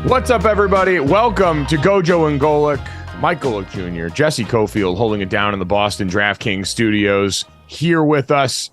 What's up, everybody? Welcome to GoJo and Golic. Mike Golic Jr., Jesse Cofield holding it down in the Boston DraftKings studios here with us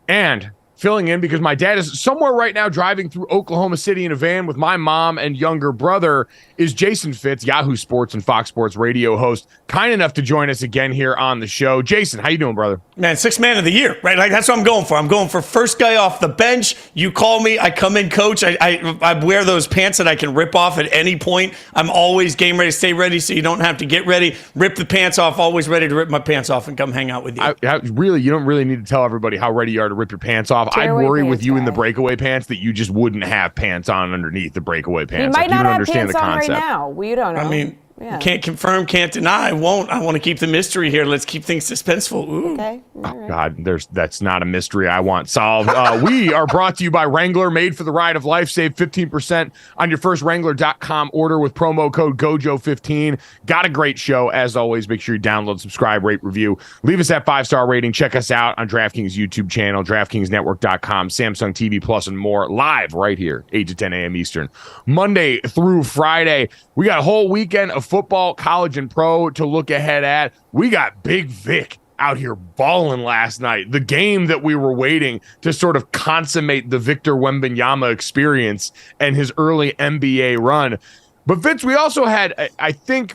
and filling in because my dad is somewhere right now driving through Oklahoma City in a van with my mom and younger brother is Jason FITZ, Yahoo Sports and Fox Sports radio host, kind enough to join us again here on the show. Jason, how you doing, brother? Man, sixth man of the year, right? Like, that's what I'm going for. I'm going for first guy off the bench. You call me, I come in, coach. I wear those pants that I can rip off at any point. I'm always game ready, stay ready, so you don't have to get ready. Rip the pants off, always ready to rip my pants off and come hang out with you. You don't really need to tell everybody how ready you are to rip your pants off. I'd worry with you in the breakaway pants that you just wouldn't have pants on underneath the breakaway pants. You might not have pants on right now. We don't know. I mean, can't confirm, can't deny. I won't. I want to keep the mystery here. Let's keep things suspenseful. Ooh. Okay. Oh, God, that's not a mystery I want solved. We are brought to you by Wrangler, made for the ride of life. Save 15% on your first Wrangler.com order with promo code GOJO15. Got a great show. As always, make sure you download, subscribe, rate, review. Leave us that 5-star rating. Check us out on DraftKings YouTube channel, DraftKingsNetwork.com, Samsung TV Plus, and more. Live right here, 8 to 10 a.m. Eastern. Monday through Friday. We got a whole weekend of football, college, and pro to look ahead at. We got Big Vic out here balling last night. The game that we were waiting to sort of consummate the Victor Wembanyama experience and his early NBA run. But Fitz, we also had, I think,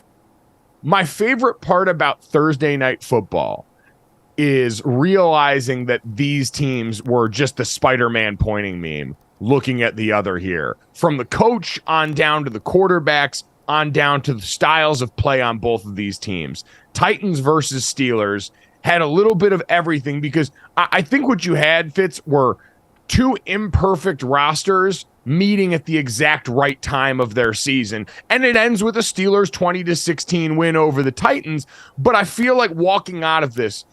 my favorite part about Thursday night football is realizing that these teams were just the Spider-Man pointing meme, looking at the other here. From the coach on down to the quarterbacks, on down to the styles of play on both of these teams. Titans versus Steelers had a little bit of everything because I think what you had, Fitz, were two imperfect rosters meeting at the exact right time of their season. And it ends with a Steelers 20-16 win over the Titans. But I feel like walking out of this,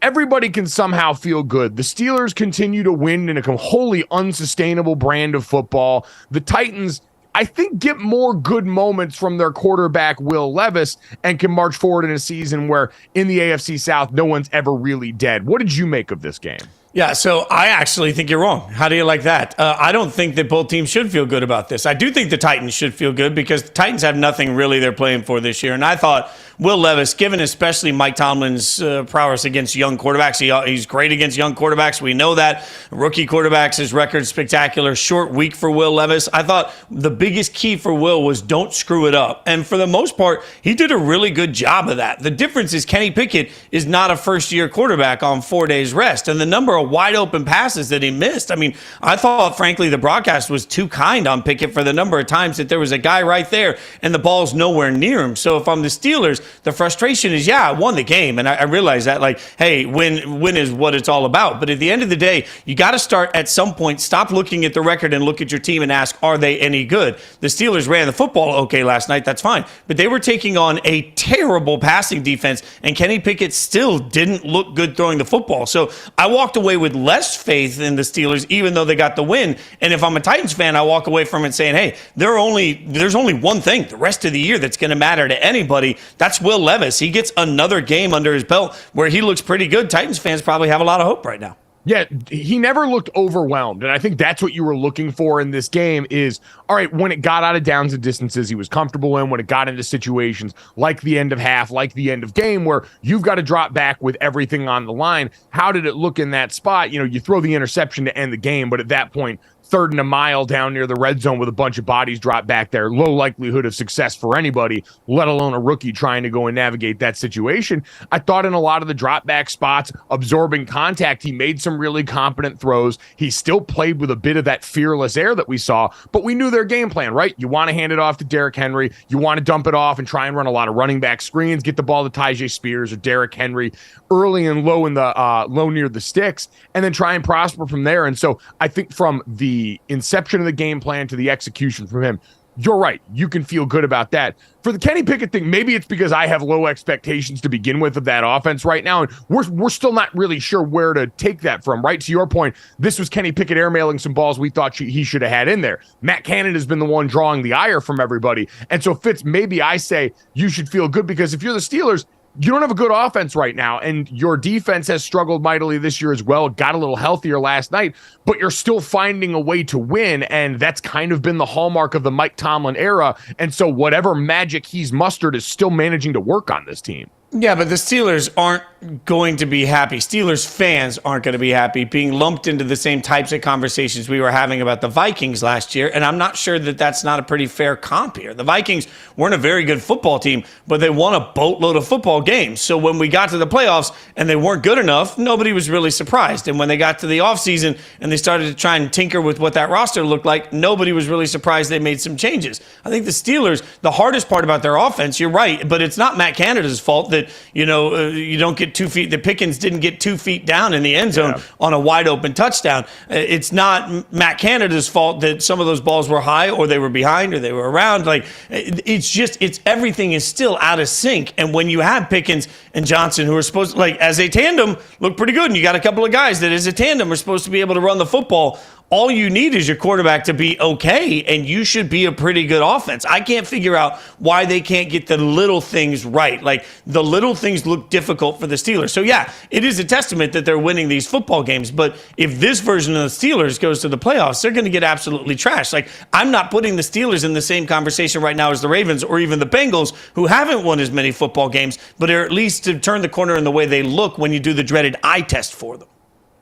everybody can somehow feel good. The Steelers continue to win in a wholly unsustainable brand of football. The Titans, I think, get more good moments from their quarterback, Will Levis, and can march forward in a season where in the AFC South, no one's ever really dead. What did you make of this game? Yeah, so I actually think you're wrong. How do you like that? I don't think that both teams should feel good about this. I do think the Titans should feel good because the Titans have nothing really they're playing for this year. And I thought Will Levis, given especially Mike Tomlin's prowess against young quarterbacks, he's great against young quarterbacks. We know that. Rookie quarterbacks, his record's spectacular. Short week for Will Levis. I thought the biggest key for Will was don't screw it up. And for the most part, he did a really good job of that. The difference is Kenny Pickett is not a first-year quarterback on 4 days rest. And the number of wide open passes that he missed. I mean, I thought, frankly, the broadcast was too kind on Pickett for the number of times that there was a guy right there and the ball's nowhere near him. So if I'm the Steelers, the frustration is, I won the game. And I realize that, like, hey, win is what it's all about. But at the end of the day, you got to start at some point, stop looking at the record and look at your team and ask, are they any good? The Steelers ran the football okay last night. That's fine. But they were taking on a terrible passing defense, and Kenny Pickett still didn't look good throwing the football. So I walked away with less faith in the Steelers, even though they got the win. And if I'm a Titans fan, I walk away from it saying, hey, there's only one thing the rest of the year that's going to matter to anybody. That's Will Levis. He gets another game under his belt where he looks pretty good. Titans fans probably have a lot of hope right now. Yeah, he never looked overwhelmed, and I think that's what you were looking for in this game is, all right, when it got out of downs and distances, he was comfortable in. When it got into situations like the end of half, like the end of game, where you've got to drop back with everything on the line, how did it look in that spot? You know, you throw the interception to end the game, but at that point, third and a mile down near the red zone with a bunch of bodies dropped back there. Low likelihood of success for anybody, let alone a rookie trying to go and navigate that situation. I thought in a lot of the drop back spots, absorbing contact, he made some really competent throws. He still played with a bit of that fearless air that we saw, but we knew their game plan, right? You want to hand it off to Derrick Henry. You want to dump it off and try and run a lot of running back screens, get the ball to Tyjae Spears or Derrick Henry early and low in the low near the sticks, and then try and prosper from there. And so I think from the inception of the game plan to the execution from him, you're right. You can feel good about that. For the Kenny Pickett thing, maybe it's because I have low expectations to begin with of that offense right now, and we're still not really sure where to take that from, right? To your point, this was Kenny Pickett airmailing some balls we thought he should have had in there. Matt Canada has been the one drawing the ire from everybody. And so Fitz, maybe I say you should feel good because if you're the Steelers, you don't have a good offense right now, and your defense has struggled mightily this year as well. Got a little healthier last night, but you're still finding a way to win, and that's kind of been the hallmark of the Mike Tomlin era. And so whatever magic he's mustered is still managing to work on this team. Yeah, but the Steelers aren't going to be happy. Steelers fans aren't going to be happy being lumped into the same types of conversations we were having about the Vikings last year, and I'm not sure that that's not a pretty fair comp here. The Vikings weren't a very good football team, but they won a boatload of football games. So when we got to the playoffs and they weren't good enough, nobody was really surprised. And when they got to the offseason and they started to try and tinker with what that roster looked like, nobody was really surprised they made some changes. I think the Steelers, the hardest part about their offense, you're right, but it's not Matt Canada's fault that, you don't get 2 feet. The Pickens didn't get 2 feet down in the end zone on a wide open touchdown. It's not Matt Canada's fault that some of those balls were high or they were behind or they were around. Like it's everything is still out of sync. And when you have Pickens and Johnson, who are supposed to, like as a tandem, look pretty good, and you got a couple of guys that as a tandem are supposed to be able to run the football, all you need is your quarterback to be okay, and you should be a pretty good offense. I can't figure out why they can't get the little things right. Like, the little things look difficult for the Steelers. So, yeah, it is a testament that they're winning these football games, but if this version of the Steelers goes to the playoffs, they're going to get absolutely trashed. Like, I'm not putting the Steelers in the same conversation right now as the Ravens or even the Bengals, who haven't won as many football games, but are at least to turn the corner in the way they look when you do the dreaded eye test for them.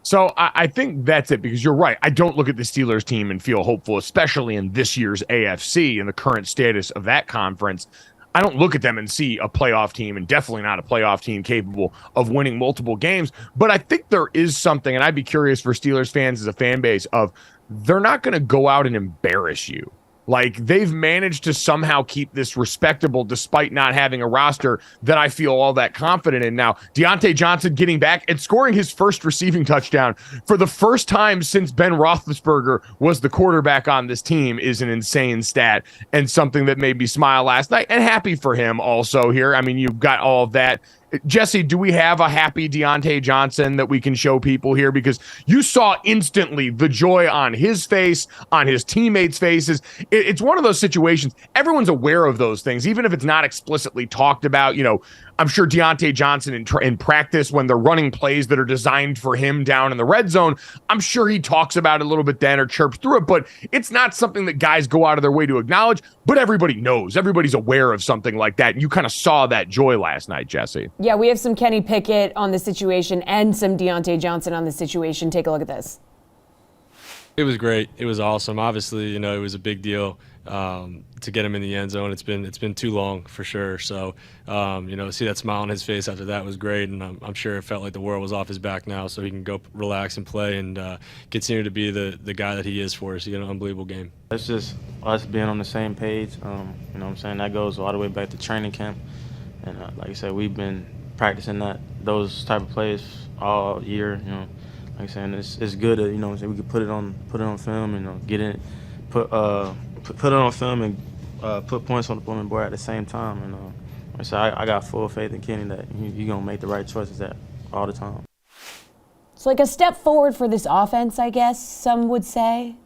So I think that's it, because you're right. I don't look at the Steelers team and feel hopeful, especially in this year's AFC and the current status of that conference. I don't look at them and see a playoff team, and definitely not a playoff team capable of winning multiple games. But I think there is something, and I'd be curious for Steelers fans as a fan base, of they're not going to go out and embarrass you. Like, they've managed to somehow keep this respectable despite not having a roster that I feel all that confident in. Now, Deontay Johnson getting back and scoring his first receiving touchdown for the first time since Ben Roethlisberger was the quarterback on this team is an insane stat, and something that made me smile last night, and happy for him also here. I mean, you've got all of that. Jesse, do we have a happy Deontay Johnson that we can show people here? Because you saw instantly the joy on his face, on his teammates' faces. It's one of those situations. Everyone's aware of those things, even if it's not explicitly talked about. You know, I'm sure Deontay Johnson in practice, when they're running plays that are designed for him down in the red zone, I'm sure he talks about it a little bit then or chirps through it, but it's not something that guys go out of their way to acknowledge, but everybody knows. Everybody's aware of something like that. And you kind of saw that joy last night, Jesse. Yeah, we have some Kenny Pickett on the situation and some Deontay Johnson on the situation. Take a look at this. It was great. It was awesome. Obviously, it was a big deal to get him in the end zone. It's been too long for sure. So, to see that smile on his face after that was great, and I'm sure it felt like the world was off his back now, so he can go relax and play and continue to be the guy that he is for us. He had an unbelievable game. It's just us being on the same page. You know what I'm saying? That goes all the way back to training camp, and like I said, we've been practicing those type of plays all year. Like I said, it's good to, we can put it on film and get it, put it on film and put points on the bulletin board at the same time. And like I said, I got full faith in Kenny that you're gonna make the right choices all the time. It's like a step forward for this offense, I guess some would say.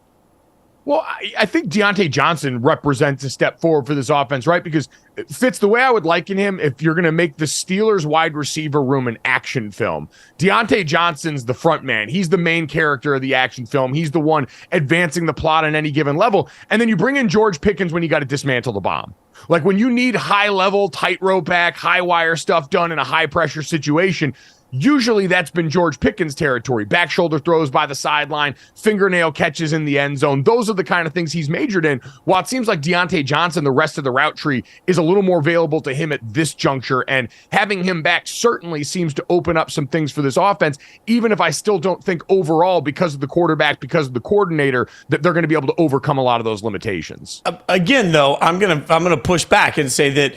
Well, I think Deontay Johnson represents a step forward for this offense, right? Because Fitz, the way I would liken him, if you're going to make the Steelers wide receiver room an action film, Deontay Johnson's the front man. He's the main character of the action film. He's the one advancing the plot on any given level. And then you bring in George Pickens when you got to dismantle the bomb. Like when you need high-level, tightrope back, high-wire stuff done in a high-pressure situation, Usually that's been George Pickens' territory. Back shoulder throws by the sideline, fingernail catches in the end zone. Those are the kind of things he's majored in. While it seems like Deontay Johnson, the rest of the route tree, is a little more available to him at this juncture, and having him back certainly seems to open up some things for this offense, even if I still don't think overall, because of the quarterback, because of the coordinator, that they're going to be able to overcome a lot of those limitations. Again, though, I'm gonna push back and say that,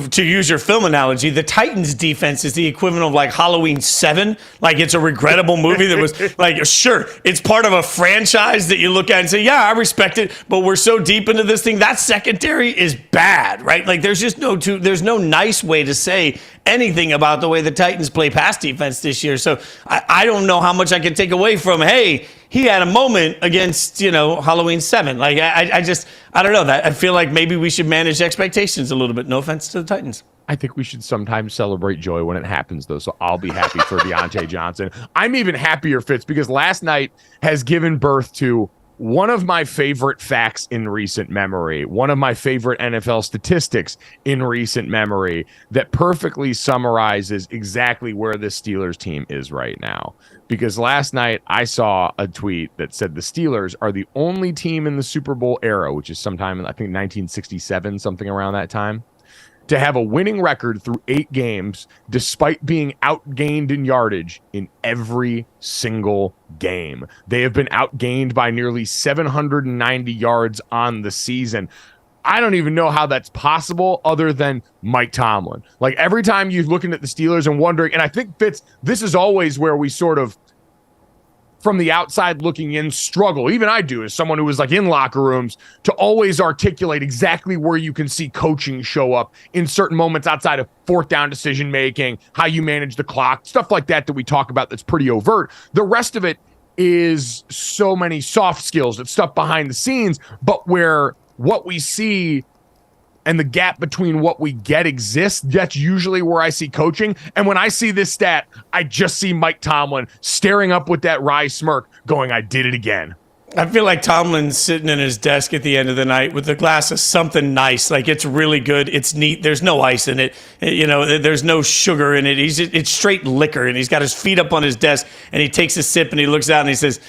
to use your film analogy, the Titans defense is the equivalent of like Halloween 7. Like, it's a regrettable movie that was like, sure, it's part of a franchise that you look at and say, yeah, I respect it, but we're so deep into this thing, that secondary is bad, right? Like, there's just there's no nice way to say anything about the way the Titans play pass defense this year. So I don't know how much I can take away from, hey, he had a moment against, Halloween 7. Like, I don't know. That I feel like maybe we should manage expectations a little bit. No offense to the Titans. I think we should sometimes celebrate joy when it happens, though. So I'll be happy for Deontay Johnson. I'm even happier, Fitz, because last night has given birth to one of my favorite facts in recent memory, one of my favorite NFL statistics in recent memory that perfectly summarizes exactly where this Steelers team is right now. Because last night I saw a tweet that said the Steelers are the only team in the Super Bowl era, which is sometime in, I think, 1967, something around that time, to have a winning record through 8 games despite being outgained in yardage in every single game. They have been outgained by nearly 790 yards on the season. I don't even know how that's possible other than Mike Tomlin. Like, every time you're looking at the Steelers and wondering, and I think, Fitz, this is always where we sort of, from the outside looking in, struggle. Even I do, as someone who was like in locker rooms, to always articulate exactly where you can see coaching show up in certain moments outside of fourth down decision making, how you manage the clock, stuff like that we talk about that's pretty overt. The rest of it is so many soft skills, it's stuff behind the scenes, but where what we see and the gap between what we get exists, that's usually where I see coaching. And when I see this stat, I just see Mike Tomlin staring up with that wry smirk going, I did it again. I feel like Tomlin's sitting in his desk at the end of the night with a glass of something nice. Like, it's really good. It's neat. There's no ice in it. There's no sugar in it. It's straight liquor. And he's got his feet up on his desk and he takes a sip and he looks out and he says,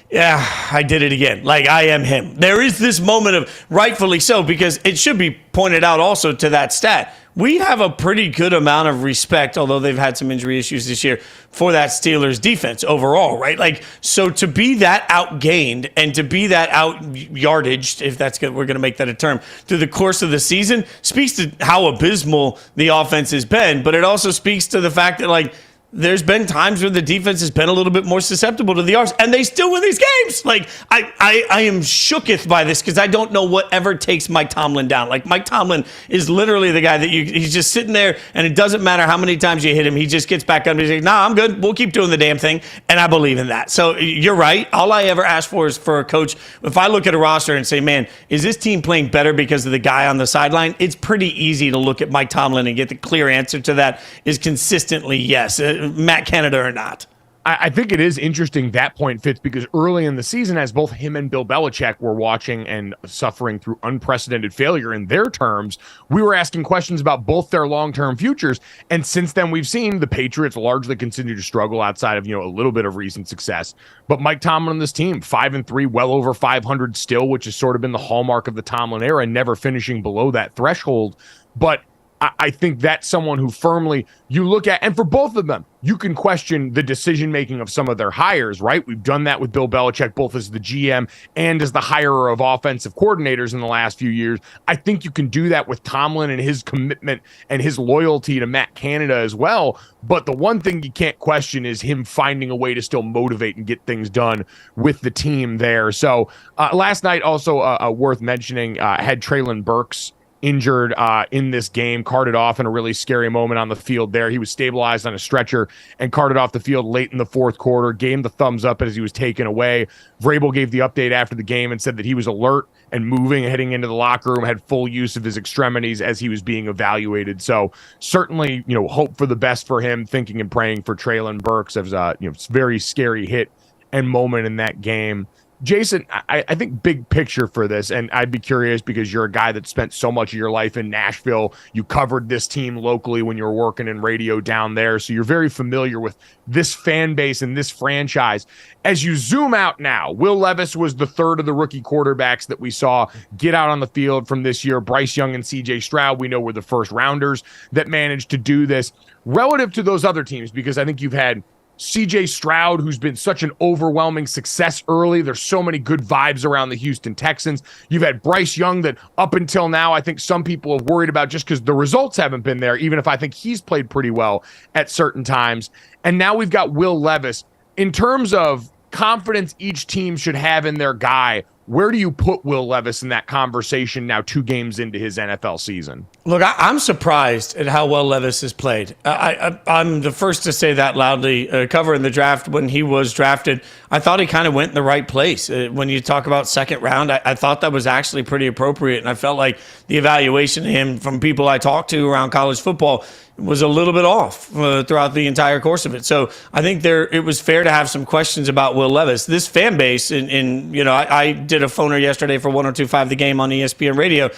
yeah, I did it again. Like, I am him. There is this moment of, rightfully so, because it should be pointed out also to that stat. We have a pretty good amount of respect, although they've had some injury issues this year, for that Steelers defense overall, right? Like, so to be that outgained and to be that out yardaged, if that's good, we're going to make that a term, through the course of the season speaks to how abysmal the offense has been, but it also speaks to the fact that, like, there's been times where the defense has been a little bit more susceptible to the yards, and they still win these games. Like, I am shooketh by this because I don't know whatever takes Mike Tomlin down. Like, Mike Tomlin is literally the guy that he's just sitting there, and it doesn't matter how many times you hit him. He just gets back up and he's like, nah, I'm good. We'll keep doing the damn thing, and I believe in that. So you're right. All I ever ask for is for a coach. If I look at a roster and say, man, is this team playing better because of the guy on the sideline? It's pretty easy to look at Mike Tomlin and get the clear answer to that is consistently yes. Matt Canada or not. I think it is interesting that point, Fitz, because early in the season, as both him and Bill Belichick were watching and suffering through unprecedented failure in their terms, we were asking questions about both their long-term futures. And since then, we've seen the Patriots largely continue to struggle outside of, a little bit of recent success. But Mike Tomlin and this team, 5-3, well over 500 still, which has sort of been the hallmark of the Tomlin era, never finishing below that threshold. But I think that's someone who firmly you look at, and for both of them, you can question the decision-making of some of their hires, right? We've done that with Bill Belichick, both as the GM and as the hirer of offensive coordinators in the last few years. I think you can do that with Tomlin and his commitment and his loyalty to Matt Canada as well. But the one thing you can't question is him finding a way to still motivate and get things done with the team there. So last night also worth mentioning, had Traylon Burks injured in this game, carted off in a really scary moment on the field there. He was stabilized on a stretcher and carted off the field late in the fourth quarter, gave him the thumbs up as he was taken away. Vrabel gave the update after the game and said that he was alert and moving, heading into the locker room, had full use of his extremities as he was being evaluated. So certainly, hope for the best for him, thinking and praying for Traylon Burks. It was a very scary hit and moment in that game. Jason, I think big picture for this, and I'd be curious because you're a guy that spent so much of your life in Nashville. You covered this team locally when you were working in radio down there, so you're very familiar with this fan base and this franchise. As you zoom out now, Will Levis was the third of the rookie quarterbacks that we saw get out on the field from this year. Bryce Young and CJ Stroud, we know, were the first rounders that managed to do this. Relative to those other teams, because I think you've had CJ Stroud, who's been such an overwhelming success early. There's so many good vibes around the Houston Texans. You've had Bryce Young that up until now, I think some people have worried about just because the results haven't been there, even if I think he's played pretty well at certain times. And now we've got Will Levis. In terms of confidence each team should have in their guy, where do you put Will Levis in that conversation now 2 games into his NFL season? Look, I'm surprised at how well Levis has played. I'm the first to say that loudly. Covering the draft when he was drafted, I thought he kind of went in the right place. When you talk about second round, I thought that was actually pretty appropriate. And I felt like the evaluation of him from people I talked to around college football was a little bit off throughout the entire course of it. So I think it was fair to have some questions about Will Levis. This fan base, I did a phoner yesterday for 102.5 The Game on ESPN Radio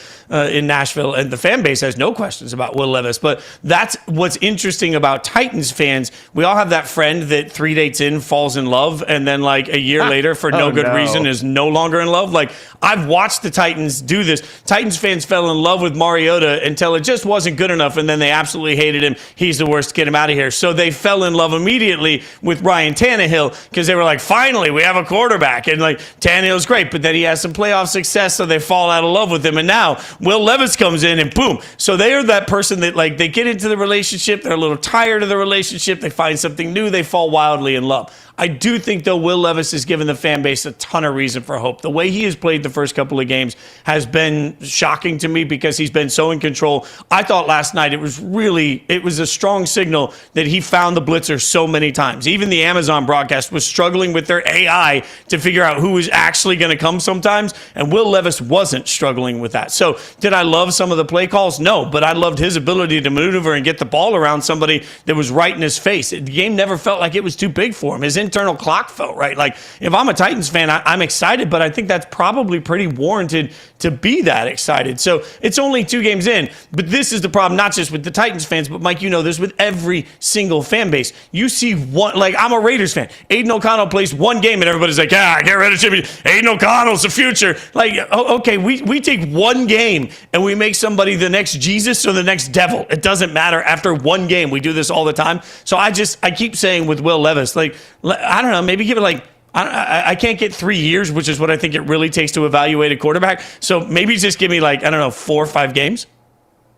in Nashville, and the fan base has no questions about Will Levis. But that's what's interesting about Titans fans. We all have that friend that 3 dates in falls in love, and then like a year later, for no good reason, is no longer in love. Like, I've watched the Titans do this. Titans fans fell in love with Mariota until it just wasn't good enough, and then they absolutely hated him. He's the worst. Get him out of here. So they fell in love immediately with Ryan Tannehill because they were like, finally, we have a quarterback. And like, Tannehill's great, but then he has some playoff success, so they fall out of love with him. And now Will Levis comes in and boom. So they are that person that like they get into the relationship. They're a little tired of the relationship. They find something new. They fall wildly in love. I do think, though, Will Levis has given the fan base a ton of reason for hope. The way he has played the first couple of games has been shocking to me because he's been so in control. I thought last night it was a strong signal that he found the blitzer so many times. Even the Amazon broadcast was struggling with their AI to figure out who was actually going to come sometimes, and Will Levis wasn't struggling with that. So did I love some of the play calls? No, but I loved his ability to maneuver and get the ball around somebody that was right in his face. The game never felt like it was too big for him. His internal clock felt right. Like, if I'm a Titans fan, I'm excited, but I think that's probably pretty warranted to be that excited. So it's only 2 games in, but this is the problem, not just with the Titans fans, but Mike, you know this, with every single fan base. You see one, like, I'm a Raiders fan. Aiden O'Connell plays 1 game and everybody's like, get rid of Jimmy. Aiden O'Connell's the future. Like, okay, we take 1 game and we make somebody the next Jesus or the next devil. It doesn't matter. After 1 game, we do this all the time. So I keep saying with Will Levis, like, I don't know, maybe give it like, I can't get 3 years, which is what I think it really takes to evaluate a quarterback. So maybe just give me 4 or 5 games.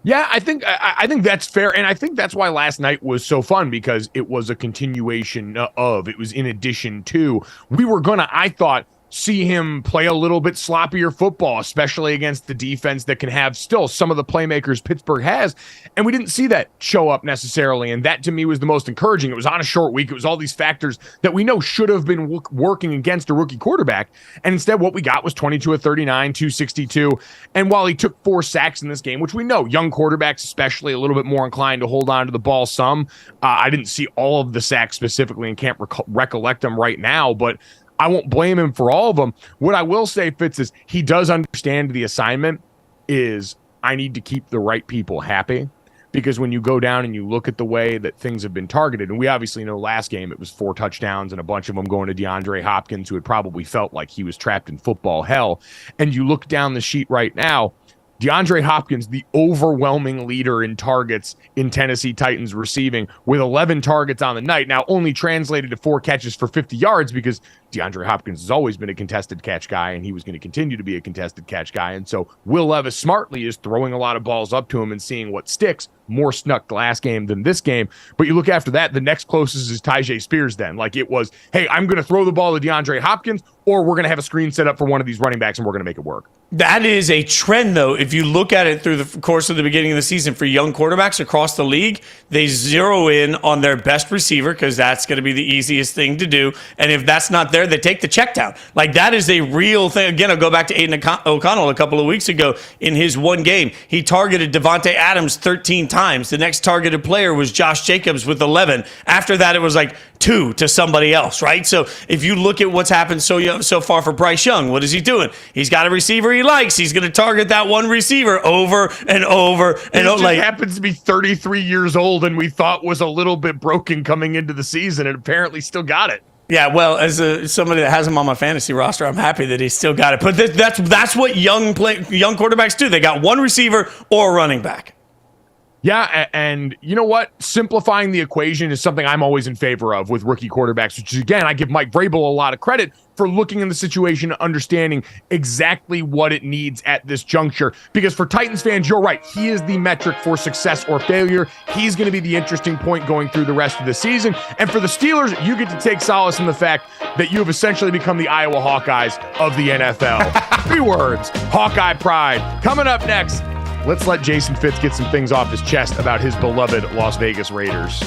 Yeah, I think that's fair, and I think that's why last night was so fun, because it was a continuation of, it was in addition to, we were gonna, I thought, see him play a little bit sloppier football, especially against the defense that can have still some of the playmakers Pittsburgh has. And we didn't see that show up necessarily. And that to me was the most encouraging. It was on a short week. It was all these factors that we know should have been working against a rookie quarterback. And instead what we got was 22 of 39, 262. And while he took 4 sacks in this game, which we know young quarterbacks, especially, a little bit more inclined to hold on to the ball some. I didn't see all of the sacks specifically and can't recollect them right now, but I won't blame him for all of them. What I will say, Fitz, is he does understand the assignment is I need to keep the right people happy, because when you go down and you look at the way that things have been targeted, and we obviously know last game it was 4 touchdowns and a bunch of them going to DeAndre Hopkins, who had probably felt like he was trapped in football hell. And you look down the sheet right now, DeAndre Hopkins, the overwhelming leader in targets in Tennessee Titans receiving, with 11 targets on the night. Now, only translated to 4 catches for 50 yards because DeAndre Hopkins has always been a contested catch guy, and he was going to continue to be a contested catch guy. And so Will Levis smartly is throwing a lot of balls up to him and seeing what sticks. More snuck last game than this game. But you look after that, the next closest is Tyjae Spears then. Like, it was, hey, I'm going to throw the ball to DeAndre Hopkins, or we're going to have a screen set up for one of these running backs and we're going to make it work. That is a trend, though. If you look at it through the course of the beginning of the season for young quarterbacks across the league, they zero in on their best receiver because that's going to be the easiest thing to do. And if that's not there, they take the check down. Like, that is a real thing. Again, I'll go back to Aiden O'Connell a couple of weeks ago. In his 1 game, he targeted Devontae Adams 13 times. The next targeted player was Josh Jacobs with 11. After that, it was like 2 to somebody else, right? So if you look at what's happened so far for Bryce Young, what is he doing? He's got a receiver he likes. He's going to target that one receiver over and over and over. He happens to be 33 years old and we thought was a little bit broken coming into the season and apparently still got it. Yeah, well, as somebody that has him on my fantasy roster, I'm happy that he's still got it. But that's what young quarterbacks do. They got one receiver or a running back. Yeah, and you know what? Simplifying the equation is something I'm always in favor of with rookie quarterbacks, which is, again, I give Mike Vrabel a lot of credit for looking in the situation, understanding exactly what it needs at this juncture. Because for Titans fans, you're right. He is the metric for success or failure. He's going to be the interesting point going through the rest of the season. And for the Steelers, you get to take solace in the fact that you have essentially become the Iowa Hawkeyes of the NFL. 3 words, Hawkeye pride. Coming up next, let's let Jason Fitz get some things off his chest about his beloved Las Vegas Raiders.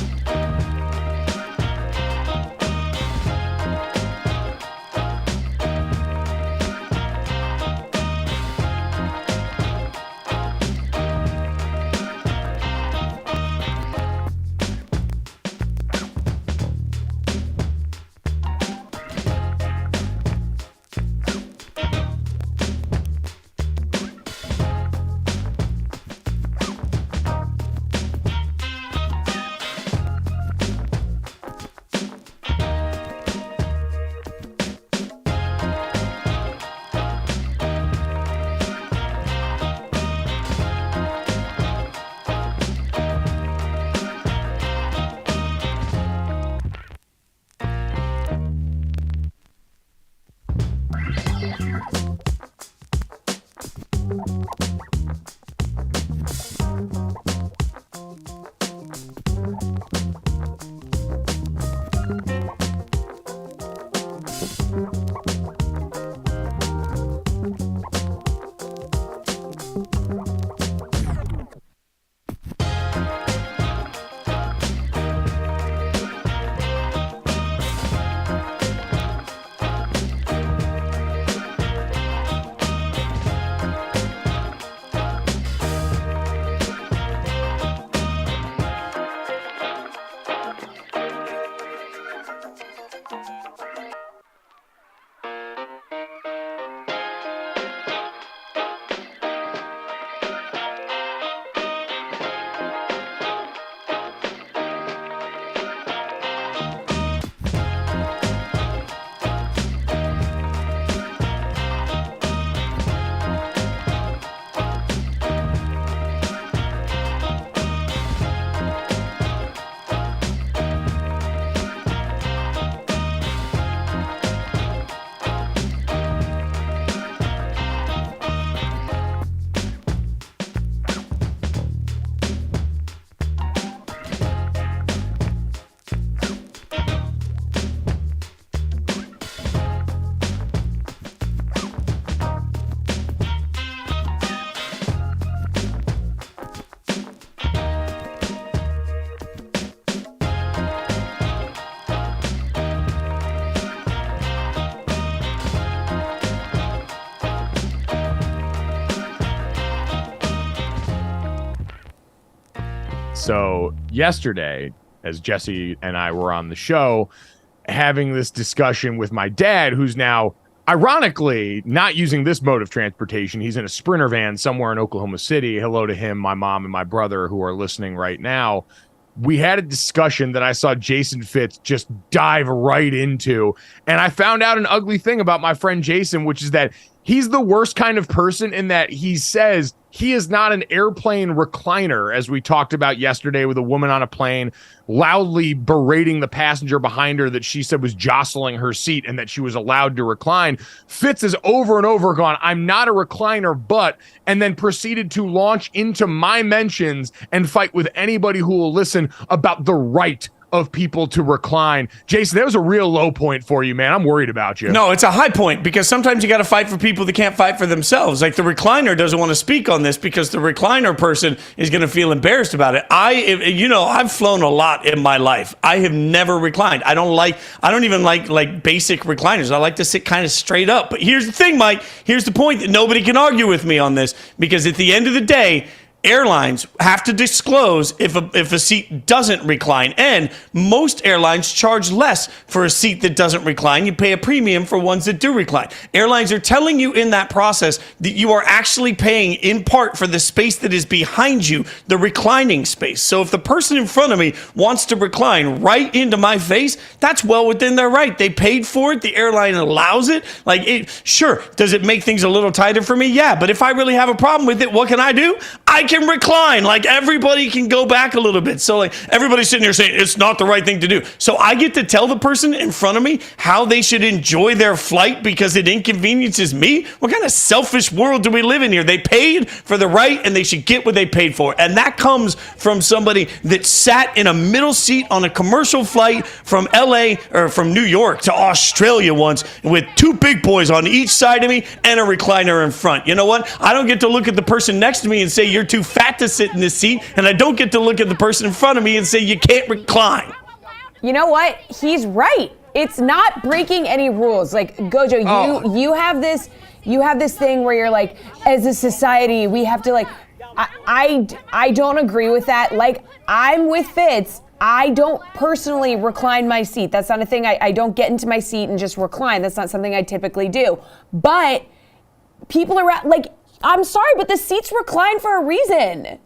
So yesterday, as Jesse and I were on the show, having this discussion with my dad, who's now, ironically, not using this mode of transportation. He's in a Sprinter van somewhere in Oklahoma City. Hello to him, my mom, and my brother who are listening right now. We had a discussion that I saw Jason Fitz just dive right into. And I found out an ugly thing about my friend Jason, which is that he's the worst kind of person in that he says he is not an airplane recliner, as we talked about yesterday with a woman on a plane loudly berating the passenger behind her that she said was jostling her seat and that she was allowed to recline. Fitz has over and over gone, I'm not a recliner, but, and then proceeded to launch into my mentions and fight with anybody who will listen about the right of people to recline. Jason, that was a real low point for you, man. I'm worried about you. No, it's a high point because sometimes you got to fight for people that can't fight for themselves. Like the recliner doesn't want to speak on this because the recliner person is going to feel embarrassed about it. I've flown a lot in my life. I have never reclined. I don't even like basic recliners. I like to sit kind of straight up. But here's the thing, Mike. Here's the point that nobody can argue with me on this because at the end of the day, airlines have to disclose if a seat doesn't recline, and most airlines charge less for a seat that doesn't recline. You pay a premium for ones that do recline. Airlines are telling you in that process that you are actually paying in part for the space that is behind you, the reclining space. So if the person in front of me wants to recline right into my face, that's well within their right. They paid for it. The airline allows it. Sure, does it make things a little tighter for me? Yeah, but if I really have a problem with it, what can I do? I can recline. Everybody can go back a little bit. So everybody's sitting here saying it's not the right thing to do. So I get to tell the person in front of me how they should enjoy their flight because it inconveniences me? What kind of selfish world do we live in here? They paid for the right and they should get what they paid for. And that comes from somebody that sat in a middle seat on a commercial flight from LA or from New York to Australia once with two big boys on each side of me and a recliner in front. You know what? I don't get to look at the person next to me and say you're too fat to sit in this seat, and I don't get to look at the person in front of me and say you can't recline. You know what? He's right. It's not breaking any rules. GoJo, you have this thing where you're like, as a society, we have to I don't agree with that. I'm with FITZ. I don't personally recline my seat. That's not a thing. I don't get into my seat and just recline. That's not something I typically do. But people are I'm sorry, but the seats recline for a reason.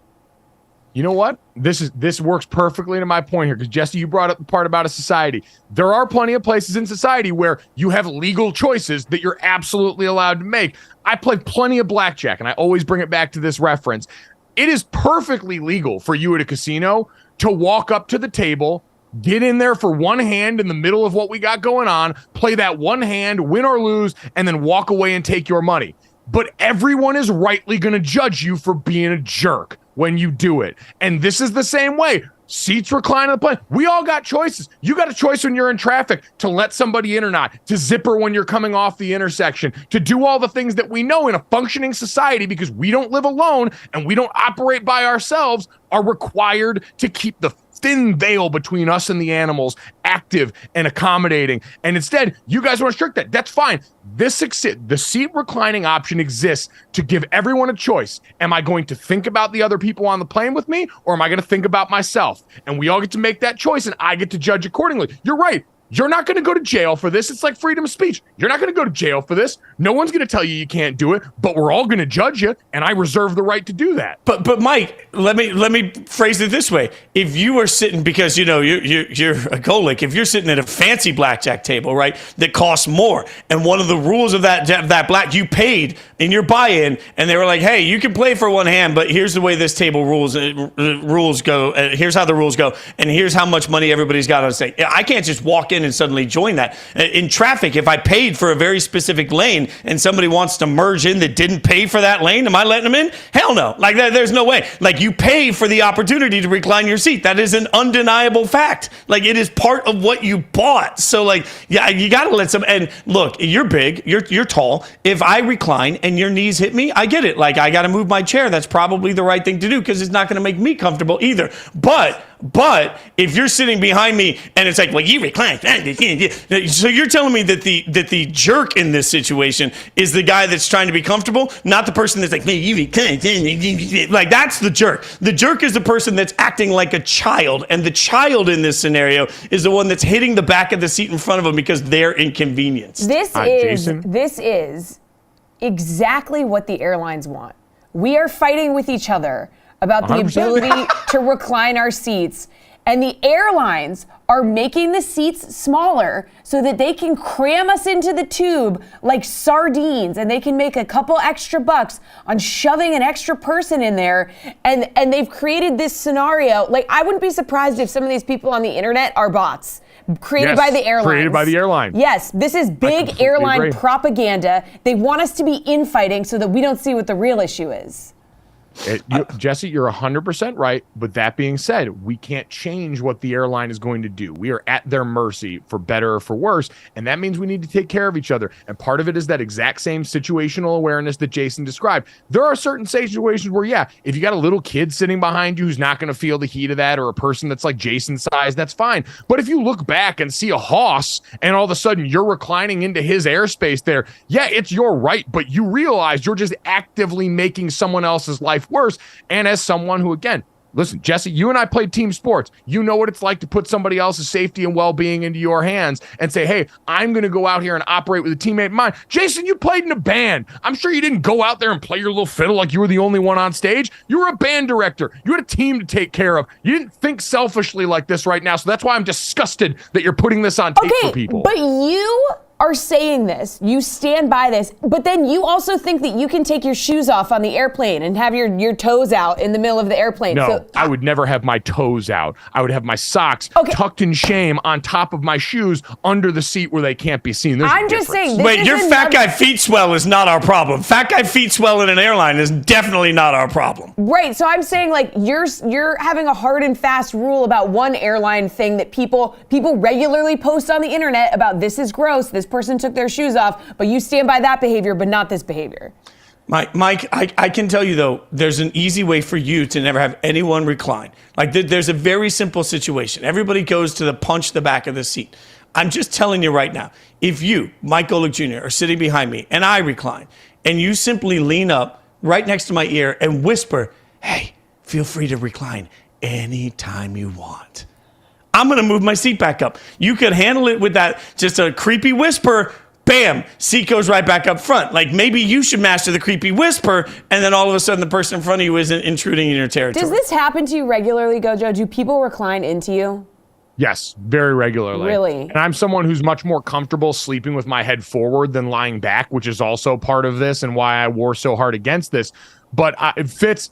You know what? This works perfectly into my point here, because Jesse, you brought up the part about a society. There are plenty of places in society where you have legal choices that you're absolutely allowed to make. I play plenty of blackjack, and I always bring it back to this reference. It is perfectly legal for you at a casino to walk up to the table, get in there for one hand in the middle of what we got going on, play that one hand, win or lose, and then walk away and take your money. But everyone is rightly going to judge you for being a jerk when you do it. And this is the same way. Seats recline on the plane. We all got choices. You got a choice when you're in traffic to let somebody in or not, to zipper when you're coming off the intersection, to do all the things that we know in a functioning society, because we don't live alone and we don't operate by ourselves, are required to keep the thin veil between us and the animals active and accommodating. And instead, you guys want to restrict that. That's fine. The seat reclining option exists to give everyone a choice. Am I going to think about the other people on the plane with me, or am I going to think about myself? And we all get to make that choice, and I get to judge accordingly. You're right. You're not going to go to jail for this. It's like freedom of speech. You're not going to go to jail for this. No one's going to tell you can't do it, but we're all going to judge you, and I reserve the right to do that. But Mike, let me phrase it this way. If you are sitting, because you're a Golic, if you're sitting at a fancy blackjack table, right, that costs more, and one of the rules of that black, you paid in your buy-in, and they were like, hey, you can play for one hand, but here's the way this table rules go. Here's how the rules go, and here's how much money everybody's got on stake. I can't just walk in and suddenly join that. In traffic, if I paid for a very specific lane and somebody wants to merge in that didn't pay for that lane, am I letting them in? Hell no. There's no way. You pay for the opportunity to recline your seat. That is an undeniable fact. It is part of what you bought. So you got to let some, and look, you're big, you're tall. If I recline and your knees hit me, I get it. I got to move my chair. That's probably the right thing to do, because it's not going to make me comfortable either. But if you're sitting behind me and it's you recline, so you're telling me that the jerk in this situation is the guy that's trying to be comfortable, not the person that's man, you recline. That's the jerk. The jerk is the person that's acting like a child, and the child in this scenario is the one that's hitting the back of the seat in front of them because they're inconvenienced. This is exactly what the airlines want. We are fighting with each other about the 100%. ability to recline our seats, and the airlines are making the seats smaller so that they can cram us into the tube like sardines, and they can make a couple extra bucks on shoving an extra person in there, and they've created this scenario. I wouldn't be surprised if some of these people on the internet are bots created by the airlines. Created by the airline. Yes, this is big airline propaganda. They want us to be infighting so that we don't see what the real issue is. Jesse, you're 100% right. But that being said, we can't change what the airline is going to do. We are at their mercy, for better or for worse. And that means we need to take care of each other. And part of it is that exact same situational awareness that Jason described. There are certain situations where, if you got a little kid sitting behind you who's not going to feel the heat of that, or a person that's like Jason's size, that's fine. But if you look back and see a hoss and all of a sudden you're reclining into his airspace there, it's your right. But you realize you're just actively making someone else's life much worse. And as someone who, again, listen, Jesse, you and I played team sports. You know what it's like to put somebody else's safety and well-being into your hands and say, hey, I'm going to go out here and operate with a teammate in mind. Jason, you played in a band. I'm sure you didn't go out there and play your little fiddle like you were the only one on stage. You were a band director. You had a team to take care of. You didn't think selfishly like this right now. So that's why I'm disgusted that you're putting this on tape for people. But you are saying this, you stand by this, but then you also think that you can take your shoes off on the airplane and have your toes out in the middle of the airplane. No, So, I would never have my toes out. I would have my socks tucked in shame on top of my shoes under the seat where they can't be seen. I'm just saying. Wait, your fat guy feet swell is not our problem. Fat guy feet swell in an airline is definitely not our problem. Right, so I'm saying like you're having a hard and fast rule about one airline thing that people regularly post on the internet about this is gross, this person took their shoes off, but you stand by that behavior, but not this behavior. Mike, I can tell you, though, there's an easy way for you to never have anyone recline. Like, there's a very simple situation. Everybody goes to punch the back of the seat. I'm just telling you right now, if you, Mike Golic Jr., are sitting behind me and I recline, and you simply lean up right next to my ear and whisper, hey, feel free to recline anytime you want, I'm going to move my seat back up. You could handle it with that, just a creepy whisper. Bam, seat goes right back up front. Like, maybe you should master the creepy whisper, and then all of a sudden the person in front of you isn't intruding in your territory. Does this happen to you regularly, GoJo? Do people recline into you? Yes, very regularly. Really? And I'm someone who's much more comfortable sleeping with my head forward than lying back, which is also part of this and why I war so hard against this. But Fitz,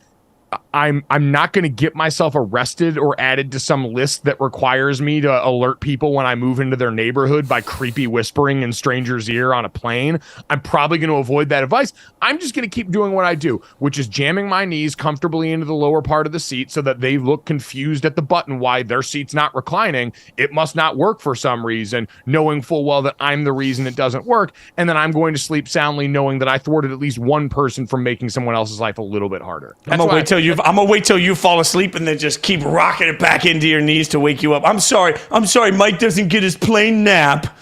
I'm not going to get myself arrested or added to some list that requires me to alert people when I move into their neighborhood by creepy whispering in strangers' ear on a plane. I'm probably going to avoid that advice. I'm just going to keep doing what I do, which is jamming my knees comfortably into the lower part of the seat so that they look confused at the button why their seat's not reclining. It must not work for some reason, knowing full well that I'm the reason it doesn't work. And then I'm going to sleep soundly knowing that I thwarted at least one person from making someone else's life a little bit harder. I'm gonna wait till you fall asleep and then just keep rocking it back into your knees to wake you up. I'm sorry. Mike doesn't get his plane nap.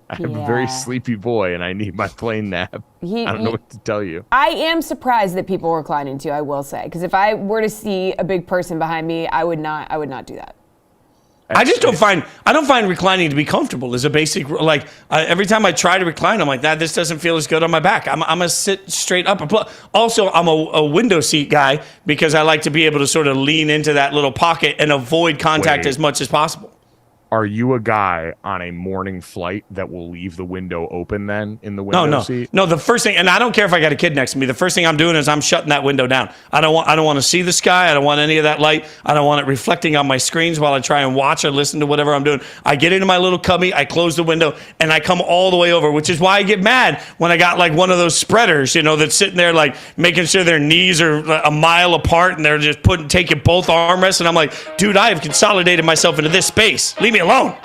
I'm a very sleepy boy and I need my plane nap. I don't know what to tell you. I am surprised that people recline into, I will say, because if I were to see a big person behind me, I would not do that. I don't find reclining to be comfortable as a basic, every time I try to recline, I'm like, this doesn't feel as good on my back. I'm going to sit straight up. Also, I'm a window seat guy because I like to be able to sort of lean into that little pocket and avoid contact as much as possible. Are you a guy on a morning flight that will leave the window open then in the window seat? No, the first thing, and I don't care if I got a kid next to me, the first thing I'm doing is I'm shutting that window down. I don't want to see the sky. I don't want any of that light. I don't want it reflecting on my screens while I try and watch or listen to whatever I'm doing. I get into my little cubby, I close the window, and I come all the way over, which is why I get mad when I got like one of those spreaders, that's sitting there like making sure their knees are a mile apart and they're just taking both armrests. And I'm like, dude, I have consolidated myself into this space. Leave me alone.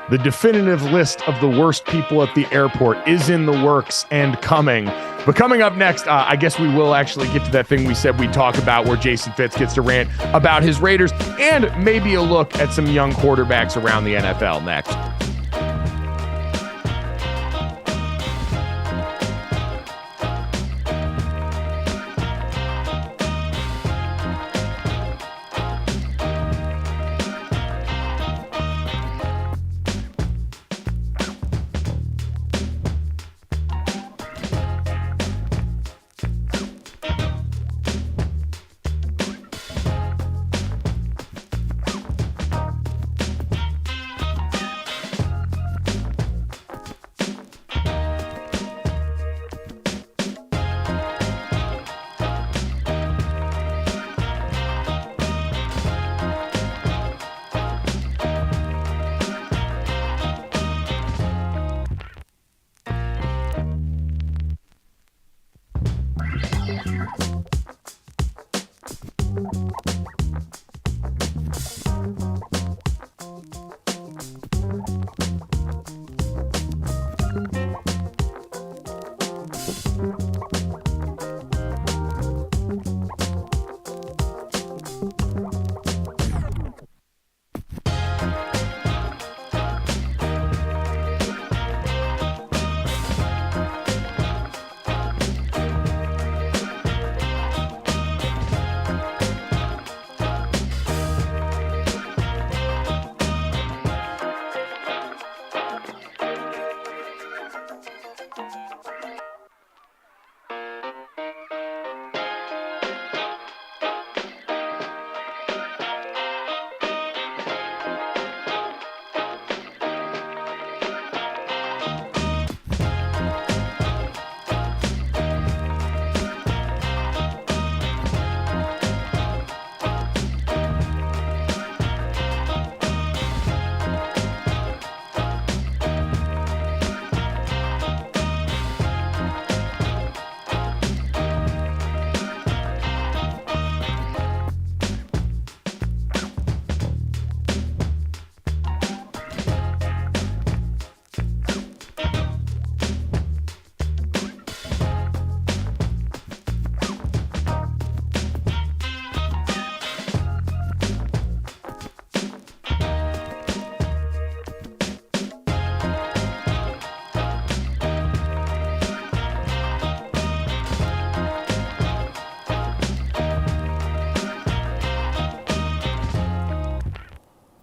The definitive list of the worst people at the airport is in the works and coming. But coming up next, I guess we will actually get to that thing we said we'd talk about where Jason Fitz gets to rant about his Raiders and maybe a look at some young quarterbacks around the NFL next.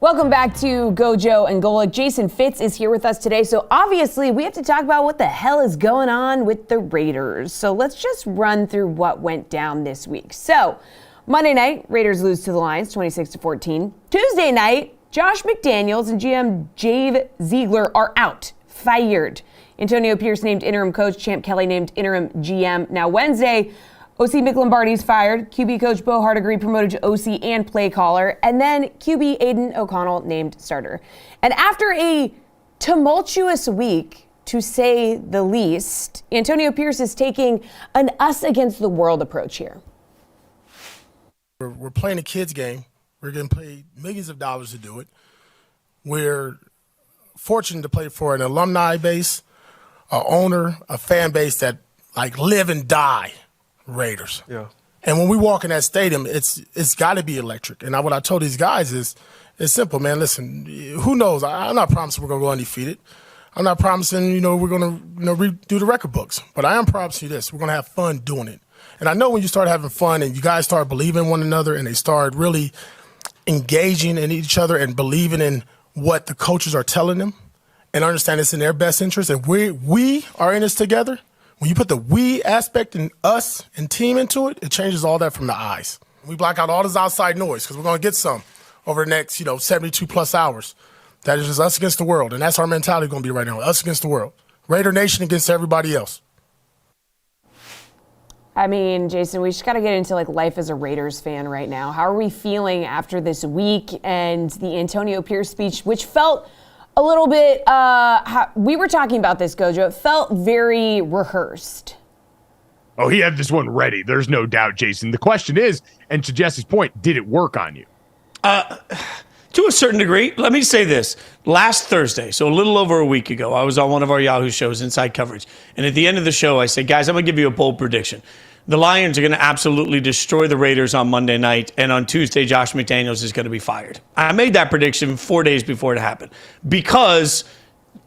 Welcome back to GoJo and Golic. Jason Fitz is here with us today. So obviously we have to talk about what the hell is going on with the Raiders. So let's just run through what went down this week. So Monday night, Raiders lose to the Lions 26-14. Tuesday night, Josh McDaniels and GM Jave Ziegler are out, fired. Antonio Pierce named interim coach, Champ Kelly named interim GM. Now Wednesday, OC Mick Lombardi's fired, QB coach Bo Hardigree promoted to OC and play caller, and then QB Aiden O'Connell named starter. And after a tumultuous week, to say the least, Antonio Pierce is taking an us against the world approach here. We're playing a kids game. We're getting paid millions of dollars to do it. We're fortunate to play for an alumni base, a owner, a fan base that like live and die Raiders. Yeah. And when we walk in that stadium, it's got to be electric. And what I told these guys is, it's simple, man. Listen, who knows? I'm not promising we're going to go undefeated. I'm not promising, we're going to redo the record books. But I am promising you this. We're going to have fun doing it. And I know when you start having fun and you guys start believing in one another and they start really engaging in each other and believing in what the coaches are telling them and understand it's in their best interest and we are in this together, when you put the we aspect and us and team into it, it changes all that from the eyes. We block out all this outside noise because we're going to get some over the next, 72 plus hours. That is just us against the world. And that's our mentality going to be right now, us against the world. Raider Nation against everybody else. I mean, Jason, we just got to get into life as a Raiders fan right now. How are we feeling after this week and the Antonio Pierce speech, which felt a little bit, we were talking about this, GoJo. It felt very rehearsed. Oh, he had this one ready. There's no doubt, Jason. The question is, and to Jesse's point, did it work on you? To a certain degree. Let me say this. Last Thursday, so a little over a week ago, I was on one of our Yahoo shows, Inside Coverage. And at the end of the show, I said, guys, I'm going to give you a bold prediction. The Lions are going to absolutely destroy the Raiders on Monday night, and on Tuesday, Josh McDaniels is going to be fired. I made that prediction 4 days before it happened because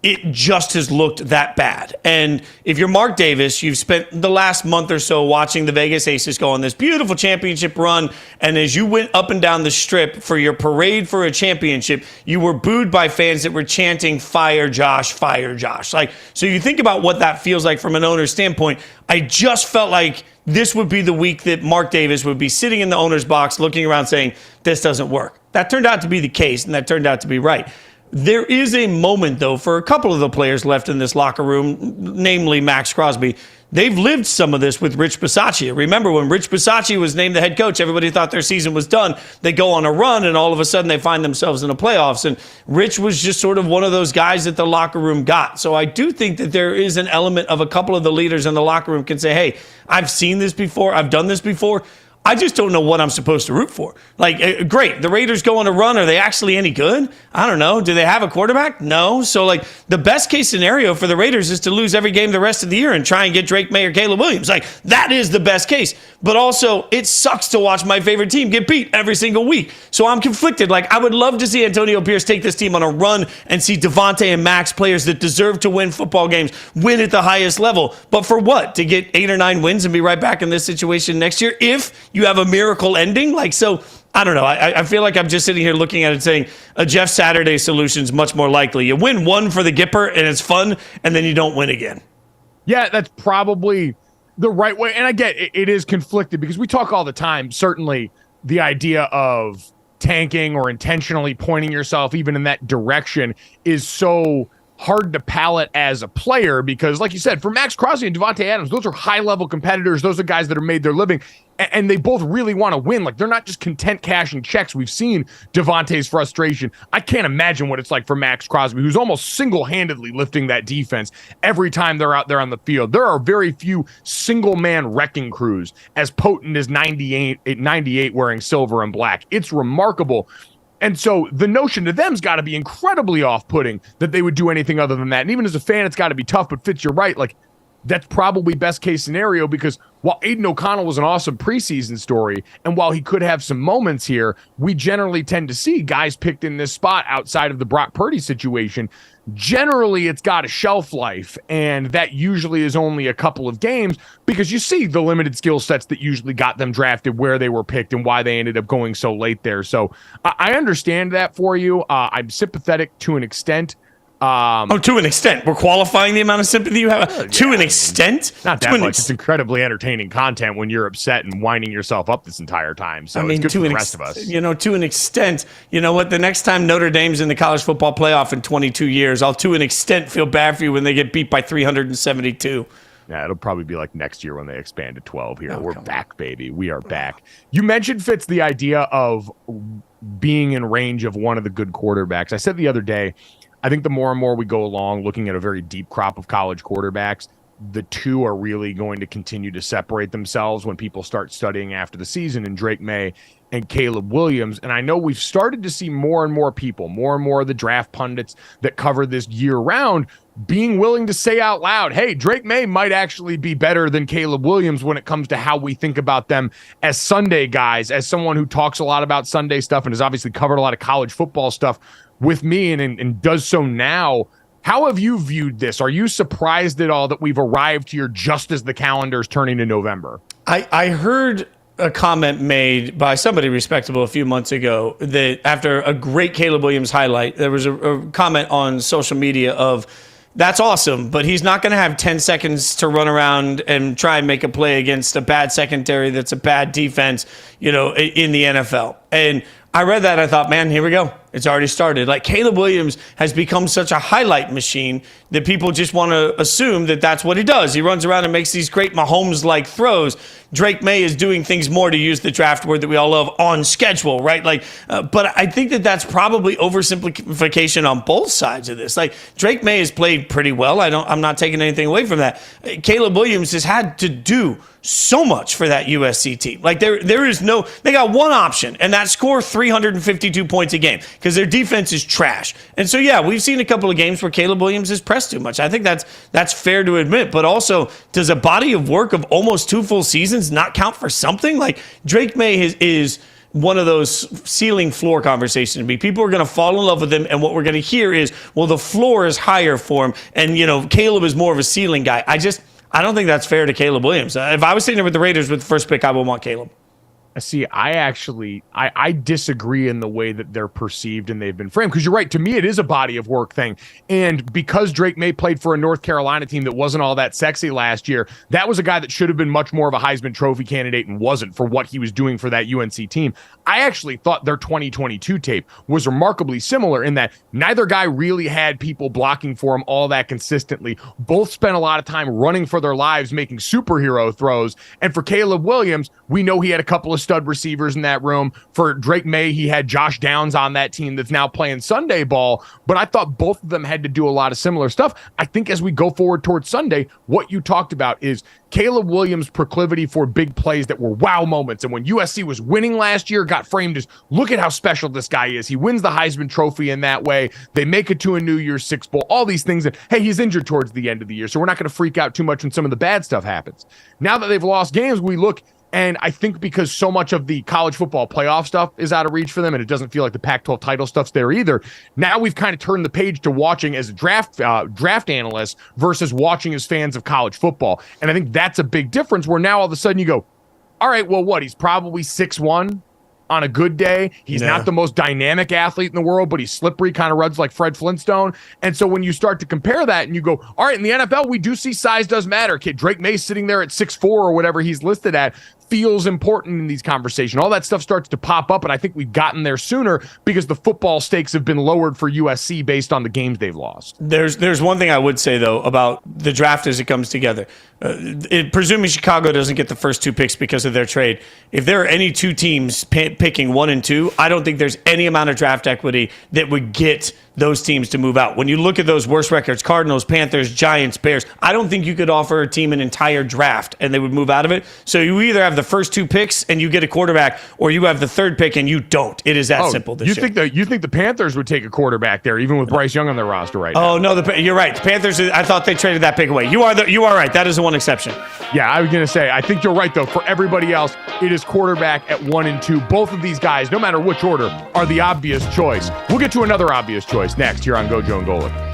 it just has looked that bad. And if you're Mark Davis, you've spent the last month or so watching the Vegas Aces go on this beautiful championship run, and as you went up and down the strip for your parade for a championship, you were booed by fans that were chanting, fire Josh, fire Josh. So you think about what that feels like from an owner's standpoint. I just felt like this would be the week that Mark Davis would be sitting in the owner's box looking around saying, this doesn't work. That turned out to be the case, and that turned out to be right. There is a moment, though, for a couple of the players left in this locker room, namely Max Crosby. They've lived some of this with Rich Bisaccia. Remember, when Rich Bisaccia was named the head coach, everybody thought their season was done. They go on a run, and all of a sudden they find themselves in the playoffs. And Rich was just sort of one of those guys that the locker room got. So I do think that there is an element of a couple of the leaders in the locker room can say, hey, I've seen this before. I've done this before. I just don't know what I'm supposed to root for. Great, the Raiders go on a run. Are they actually any good? I don't know. Do they have a quarterback? No. So, the best case scenario for the Raiders is to lose every game the rest of the year and try and get Drake May or Caleb Williams. That is the best case. But also, it sucks to watch my favorite team get beat every single week. So I'm conflicted. I would love to see Antonio Pierce take this team on a run and see Devontae and Max, players that deserve to win football games, win at the highest level. But for what? To get 8 or 9 wins and be right back in this situation next year? If you have a miracle ending? So I don't know. I feel like I'm just sitting here looking at it saying a Jeff Saturday solution is much more likely. You win one for the Gipper and it's fun, and then you don't win again. Yeah, that's probably the right way. And I get it is conflicted because we talk all the time. Certainly the idea of tanking or intentionally pointing yourself even in that direction is so hard to palate as a player because, like you said, for Max Crosby and Devontae Adams, those are high-level competitors. Those are guys that have made their living, and they both really want to win. They're not just content cashing checks. We've seen Devontae's frustration. I can't imagine what it's like for Max Crosby, who's almost single-handedly lifting that defense every time they're out there on the field. There are very few single-man wrecking crews as potent as 98 wearing silver and black. It's remarkable. And so the notion to them's got to be incredibly off-putting that they would do anything other than that. And even as a fan, it's got to be tough. But Fitz, you're right. that's probably best case scenario, because while Aiden O'Connell was an awesome preseason story, and while he could have some moments here, we generally tend to see guys picked in this spot outside of the Brock Purdy situation. Generally, it's got a shelf life, and that usually is only a couple of games, because you see the limited skill sets that usually got them drafted, where they were picked, and why they ended up going so late there. So I understand that for you. I'm sympathetic to an extent. To an extent. We're qualifying the amount of sympathy you have. To an extent? Not that much. It's incredibly entertaining content when you're upset and winding yourself up this entire time. So it's good for the rest of us. To an extent, you know what? The next time Notre Dame's in the college football playoff in 22 years, I'll to an extent feel bad for you when they get beat by 372. Yeah, it'll probably be like next year when they expand to 12 here. We're back, baby. We are back. You mentioned, Fitz, the idea of being in range of one of the good quarterbacks. I said the other day, I think the more and more we go along looking at a very deep crop of college quarterbacks, the two are really going to continue to separate themselves when people start studying after the season, and Drake May and Caleb Williams. And I know we've started to see more and more people, more and more of the draft pundits that cover this year round, being willing to say out loud, hey, Drake May might actually be better than Caleb Williams when it comes to how we think about them as Sunday guys. As someone who talks a lot about Sunday stuff and has obviously covered a lot of college football stuff with me and does so now, how have you viewed this? Are you surprised at all that we've arrived here just as the calendar is turning to November? I heard a comment made by somebody respectable a few months ago that after a great Caleb Williams highlight, there was a comment on social media of, that's awesome, but he's not going to have 10 seconds to run around and try and make a play against a bad secondary that's a bad defense, in the NFL. And I read that, I thought, man, here we go. It's already started. Like, Caleb Williams has become such a highlight machine that people just want to assume that that's what he does. He runs around and makes these great Mahomes-like throws. Drake May is doing things more, to use the draft word that we all love, on schedule, right? But I think that that's probably oversimplification on both sides of this. Like, Drake May has played pretty well. I'm not taking anything away from that. Caleb Williams has had to do so much for that USC team. Like, they got one option, and that's score 352 points a game, because their defense is trash. And so, yeah, we've seen a couple of games where Caleb Williams has pressed too much. I think that's fair to admit. But also, does a body of work of almost 2 full seasons not count for something? Like, Drake May is one of those ceiling floor conversations to me. People are going to fall in love with him, and what we're going to hear is, well, the floor is higher for him, and, Caleb is more of a ceiling guy. I don't think that's fair to Caleb Williams. If I was sitting there with the Raiders with the first pick, I would want Caleb. See, I disagree in the way that they're perceived and they've been framed, because you're right. To me, it is a body of work thing. And because Drake May played for a North Carolina team that wasn't all that sexy last year, that was a guy that should have been much more of a Heisman Trophy candidate and wasn't, for what he was doing for that UNC team. I actually thought their 2022 tape was remarkably similar in that neither guy really had people blocking for him all that consistently. Both spent a lot of time running for their lives, making superhero throws. And for Caleb Williams, we know he had a couple of stud receivers in that room. For Drake May, he had Josh Downs on that team that's now playing Sunday ball. But I thought both of them had to do a lot of similar stuff. I think as we go forward towards Sunday, what you talked about is Caleb Williams' proclivity for big plays that were wow moments. And when USC was winning last year, got framed as, look at how special this guy is. He wins the Heisman Trophy in that way. They make it to a New Year's Six Bowl. All these things that, hey, he's injured towards the end of the year, so we're not going to freak out too much when some of the bad stuff happens. Now that they've lost games, we look, and I think because so much of the college football playoff stuff is out of reach for them, and it doesn't feel like the Pac-12 title stuff's there either, now we've kind of turned the page to watching as a draft analyst versus watching as fans of college football. And I think that's a big difference, where now all of a sudden you go, all right, well, what? He's probably 6'1" on a good day. He's not the most dynamic athlete in the world, but he's slippery, kind of runs like Fred Flintstone. And so when you start to compare that and you go, all right, in the NFL, we do see size does matter. Kid, Drake May sitting there at 6'4" or whatever he's listed at feels important in these conversations. All that stuff starts to pop up, and I think we've gotten there sooner because the football stakes have been lowered for USC based on the games they've lost. There's one thing I would say, though, about the draft as it comes together. Presuming Chicago doesn't get the first 2 picks because of their trade, if there are any 2 teams picking 1 and 2, I don't think there's any amount of draft equity that would get those teams to move out. When you look at those worst records, Cardinals, Panthers, Giants, Bears, I don't think you could offer a team an entire draft and they would move out of it. So you either have the first 2 picks and you get a quarterback, or you have the 3rd pick and you don't. It is that simple this year. You think the Panthers would take a quarterback there, even with Bryce Young on their roster right now? Oh, no, you're right. The Panthers, I thought they traded that pick away. You are right. That is the one exception. Yeah, I was going to say, I think you're right, though. For everybody else, it is quarterback at 1 and 2. Both of these guys, no matter which order, are the obvious choice. We'll get to another obvious choice next here on GoJo and Golic.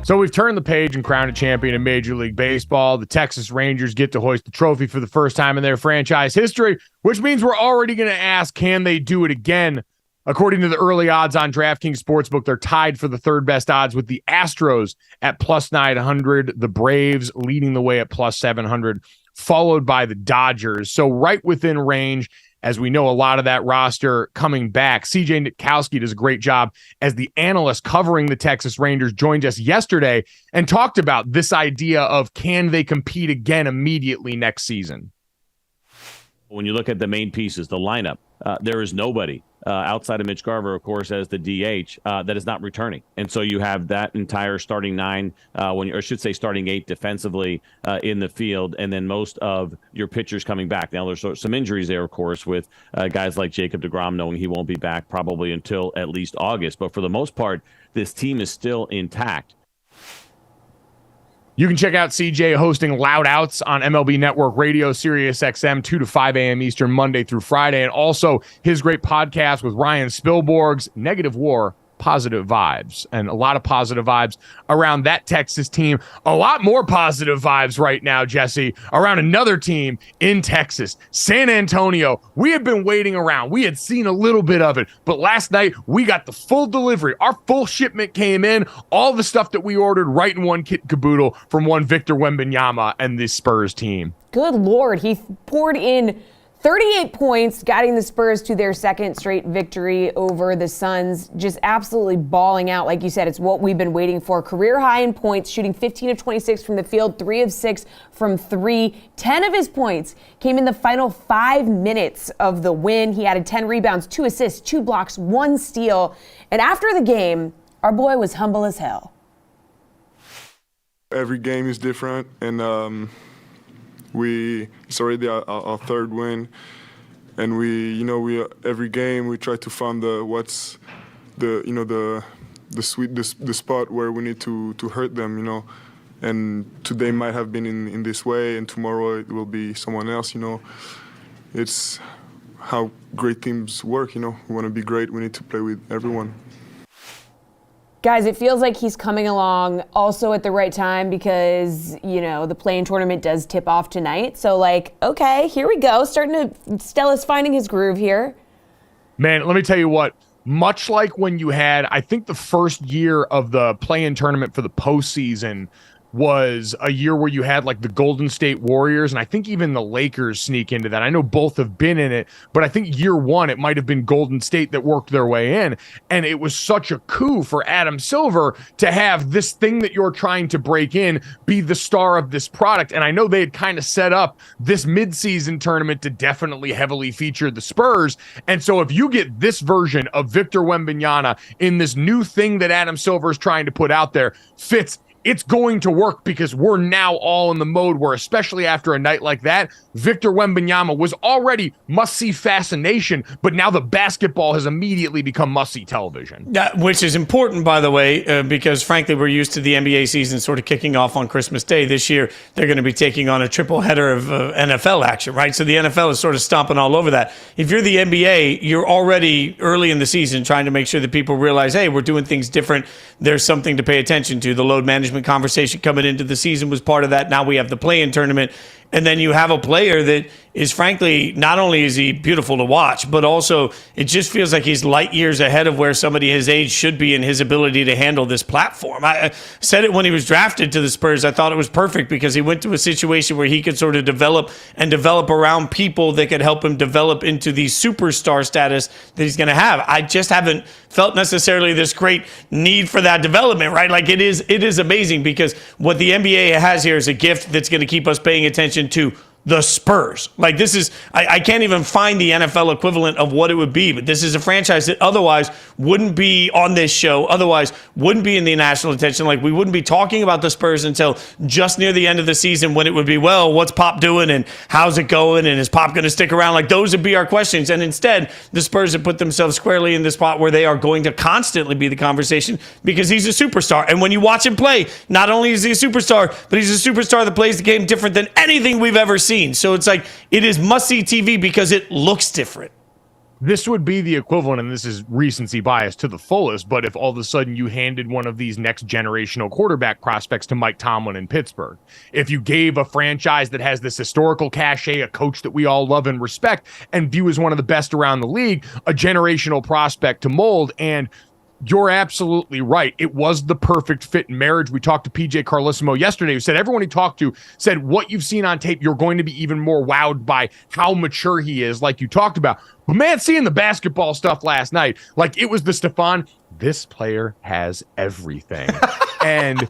So we've turned the page and crowned a champion in Major League Baseball. The Texas Rangers get to hoist the trophy for the first time in their franchise history, which means we're already going to ask, can they do it again? According to the early odds on DraftKings Sportsbook, they're tied for the 3rd best odds with the Astros at plus 900, the Braves leading the way at plus 700, followed by the Dodgers. So right within range, as we know, a lot of that roster coming back. CJ Nitkowski does a great job as the analyst covering the Texas Rangers, joined us yesterday and talked about this idea of, can they compete again immediately next season? When you look at the main pieces, the lineup, there is nobody outside of Mitch Garver, of course, as the DH, that is not returning. And so you have that entire starting 9, or I should say starting 8 defensively in the field, and then most of your pitchers coming back. Now, there's some injuries there, of course, with guys like Jacob deGrom knowing he won't be back probably until at least August. But for the most part, this team is still intact. You can check out CJ hosting Loud Outs on MLB Network Radio, Sirius XM, 2 to 5 a.m. Eastern, Monday through Friday, and also his great podcast with Ryan Spielborg's Negative War, Positive Vibes, and a lot of positive vibes around that Texas team. A lot more positive vibes right now, Jesse, around another team in Texas, San Antonio. We had been waiting around. We had seen a little bit of it, but last night we got the full delivery. Our full shipment came in, all the stuff that we ordered right in one kit caboodle from one Victor Wembanyama and this Spurs team. Good Lord, he poured in 38 points, guiding the Spurs to their second straight victory over the Suns. Just absolutely balling out. Like you said, it's what we've been waiting for. Career high in points, shooting 15 of 26 from the field, 3 of 6 from 3. 10 of his points came in the final 5 minutes of the win. He added 10 rebounds, 2 assists, 2 blocks, 1 steal. And after the game, our boy was humble as hell. Every game is different, and it's already our third win, and we every game we try to find the spot where we need to hurt them, and today might have been in this way, and tomorrow it will be someone else, It's how great teams work, we want to be great, we need to play with everyone. Guys, it feels like he's coming along also at the right time because, the play-in tournament does tip off tonight. So, okay, here we go. Stella's finding his groove here. Man, let me tell you what. Much like when you had, I think the first year of the play-in tournament for the postseason was a year where you had the Golden State Warriors, and I think even the Lakers sneak into that. I know both have been in it, but I think year one, it might have been Golden State that worked their way in. And it was such a coup for Adam Silver to have this thing that you're trying to break in be the star of this product. And I know they had kind of set up this midseason tournament to definitely heavily feature the Spurs. And so if you get this version of Victor Wembanyama in this new thing that Adam Silver is trying to put out there, Fitz, it's going to work because we're now all in the mode where, especially after a night like that, Victor Wembanyama was already must-see fascination, but now the basketball has immediately become must-see television. Which is important, by the way, because, frankly, we're used to the NBA season sort of kicking off on Christmas Day. This year, they're going to be taking on a triple header of NFL action, right? So the NFL is sort of stomping all over that. If you're the NBA, you're already early in the season trying to make sure that people realize, hey, we're doing things different. There's something to pay attention to. The load management conversation coming into the season was part of that. Now we have the play-in tournament. And then you have a player that is, frankly, not only is he beautiful to watch, but also it just feels like he's light years ahead of where somebody his age should be in his ability to handle this platform. I said it when he was drafted to the Spurs. I thought it was perfect because he went to a situation where he could sort of develop around people that could help him develop into the superstar status that he's going to have. I just haven't felt necessarily this great need for that development, right? It is amazing because what the NBA has here is a gift that's going to keep us paying attention to the Spurs. This is, I can't even find the NFL equivalent of what it would be, but this is a franchise that otherwise wouldn't be on this show, otherwise wouldn't be in the national attention. We wouldn't be talking about the Spurs until just near the end of the season when it would be, well, what's Pop doing and how's it going and is Pop going to stick around? Those would be our questions. And instead, the Spurs have put themselves squarely in the spot where they are going to constantly be the conversation because he's a superstar. And when you watch him play, not only is he a superstar, but he's a superstar that plays the game different than anything we've ever seen. So it's it is must-see TV because it looks different. This would be the equivalent, and this is recency bias to the fullest, but if all of a sudden you handed one of these next generational quarterback prospects to Mike Tomlin in Pittsburgh, if you gave a franchise that has this historical cachet, a coach that we all love and respect and view as one of the best around the league, a generational prospect to mold. And you're absolutely right. It was the perfect fit in marriage. We talked to PJ Carlissimo yesterday, who said everyone he talked to said what you've seen on tape, you're going to be even more wowed by how mature he is, like you talked about. But man, seeing the basketball stuff last night, it was the Stephon, this player has everything. And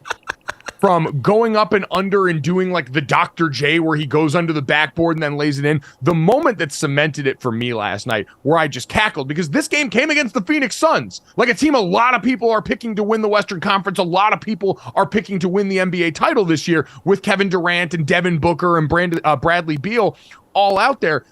from going up and under and doing the Dr. J where he goes under the backboard and then lays it in, the moment that cemented it for me last night where I just cackled because this game came against the Phoenix Suns, a team a lot of people are picking to win the Western Conference. A lot of people are picking to win the NBA title this year with Kevin Durant and Devin Booker and Bradley Beal all out there.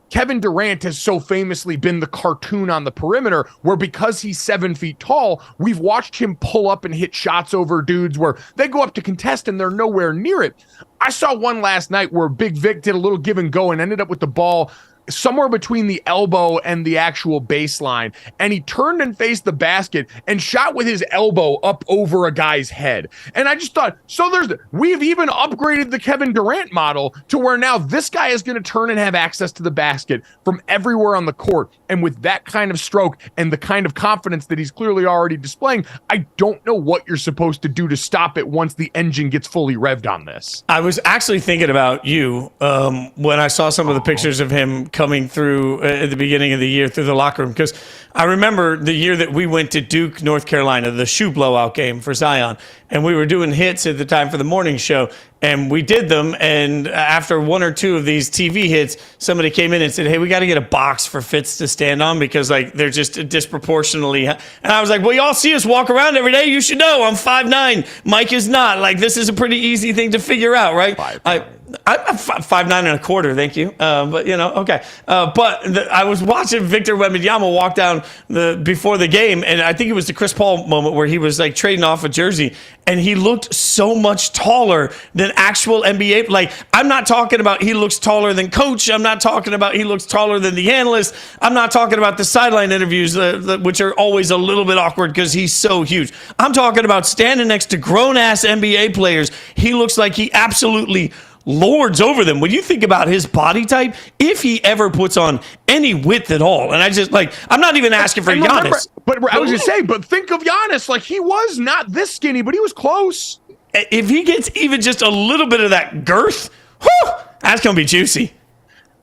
Kevin Durant has so famously been the cartoon on the perimeter where because he's 7 feet tall, we've watched him pull up and hit shots over dudes where they go up to contest and they're nowhere near it. I saw one last night where Big Vic did a little give and go and ended up with the ball somewhere between the elbow and the actual baseline, and he turned and faced the basket and shot with his elbow up over a guy's head. And I just thought, we've even upgraded the Kevin Durant model to where now this guy is going to turn and have access to the basket from everywhere on the court. And with that kind of stroke and the kind of confidence that he's clearly already displaying, I don't know what you're supposed to do to stop it once the engine gets fully revved on this. I was actually thinking about you when I saw some of the pictures of him coming through at the beginning of the year through the locker room. Because I remember the year that we went to Duke, North Carolina, the shoe blowout game for Zion, and we were doing hits at the time for the morning show, and we did them, and after one or two of these TV hits, somebody came in and said, hey, we got to get a box for Fitz to stand on because like they're just disproportionately. And I was like, well, y'all see us walk around every day. You should know I'm 5'9". Mike is not. Like, this is a pretty easy thing to figure out, right? I'm 5'9" and a quarter, thank you. But, you know, okay. I was watching Victor Wembanyama walk down before the game, and I think it was the Chris Paul moment where he was, like, trading off a jersey, and he looked so much taller than actual NBA. Like, I'm not talking about he looks taller than coach. I'm not talking about he looks taller than the analyst. I'm not talking about the sideline interviews, which are always a little bit awkward because he's so huge. I'm talking about standing next to grown-ass NBA players. He looks like he absolutely lords over them. When you think about his body type, if he ever puts on any width at all, and I just like, I'm not even asking for Giannis. But I was going to say, but think of Giannis. Like, he was not this skinny, but he was close. If he gets even just a little bit of that girth, whew, that's going to be juicy.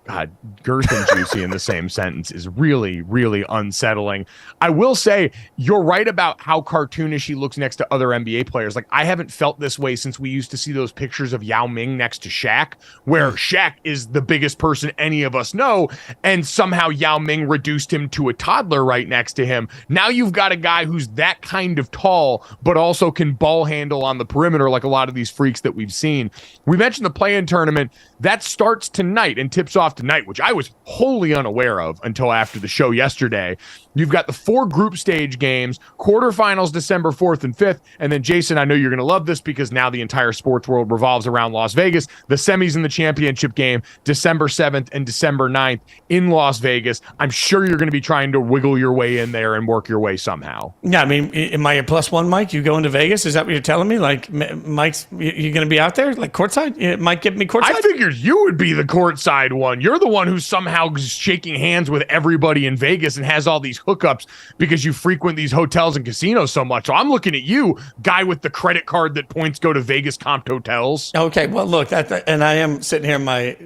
God, girth and juicy in the same sentence is really, really unsettling. I will say you're right about how cartoonish he looks next to other NBA players. Like, I haven't felt this way since we used to see those pictures of Yao Ming next to Shaq, where Shaq is the biggest person any of us know, and somehow Yao Ming reduced him to a toddler right next to him. Now you've got a guy who's that kind of tall, but also can ball handle on the perimeter like a lot of these freaks that we've seen. We mentioned the play-in tournament. That starts tonight and tips off tonight, which I was wholly unaware of until after the show yesterday. You've got the 4 group stage games, quarterfinals December 4th and 5th, and then Jason, I know you're going to love this because now the entire sports world revolves around Las Vegas. The semis in the championship game, December 7th and December 9th in Las Vegas. I'm sure you're going to be trying to wiggle your way in there and work your way somehow. Yeah, I mean, am I a +1, Mike? You going to Vegas? Is that what you're telling me? Like, Mike's, you going to be out there, like courtside? Mike, get me courtside? I figured you would be the courtside one. You're the one who's somehow shaking hands with everybody in Vegas and has all these hookups because you frequent these hotels and casinos so much. So I'm looking at you, guy with the credit card that points go to Vegas comped hotels. Okay, well, look, and I am sitting here in my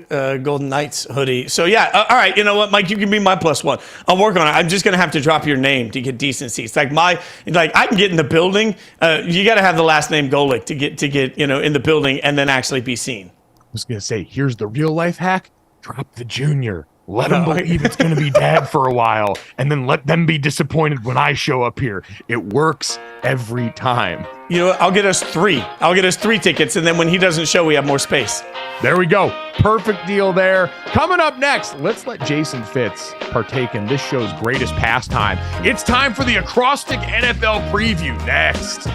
Golden Knights hoodie. So, yeah, all right, you know what, Mike, you can be my +1. I'll work on it. I'm just going to have to drop your name to get decent seats. Like, I can get in the building. You got to have the last name Golic to get in the building and then actually be seen. I was going to say, here's the real life hack. Drop the junior. Let them believe it's going to be dad for a while, and then let them be disappointed when I show up here. It works every time. You know what? I'll get us 3. I'll get us 3 tickets, and then when he doesn't show, we have more space. There we go. Perfect deal there. Coming up next, let's let Jason Fitz partake in this show's greatest pastime. It's time for the Acrostic NFL preview next.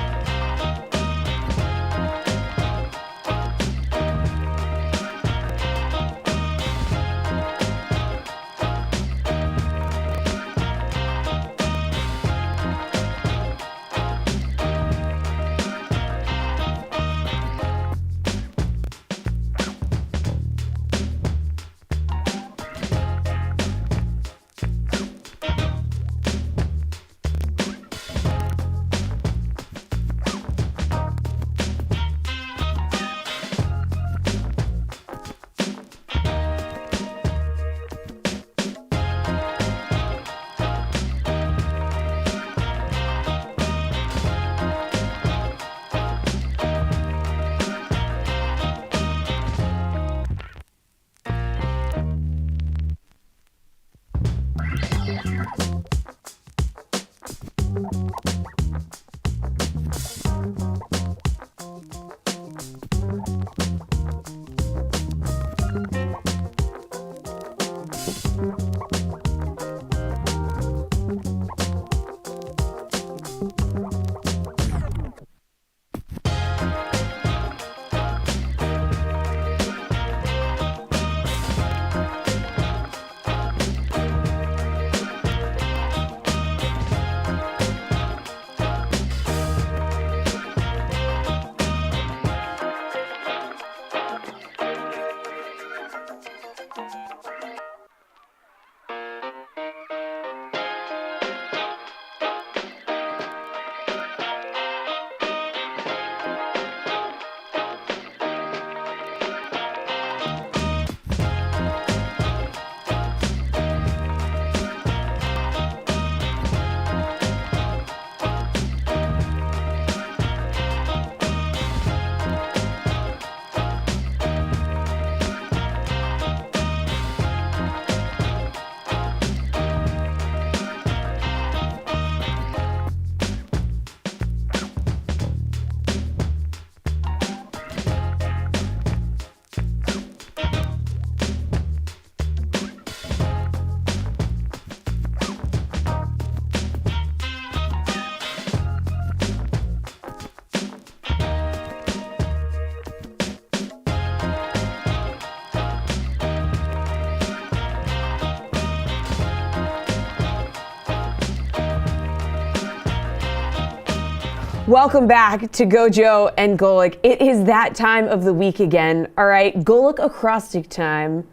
Welcome back to GoJo and Golic. It is that time of the week again. All right, Golic acrostic time.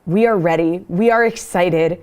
We are ready. We are excited.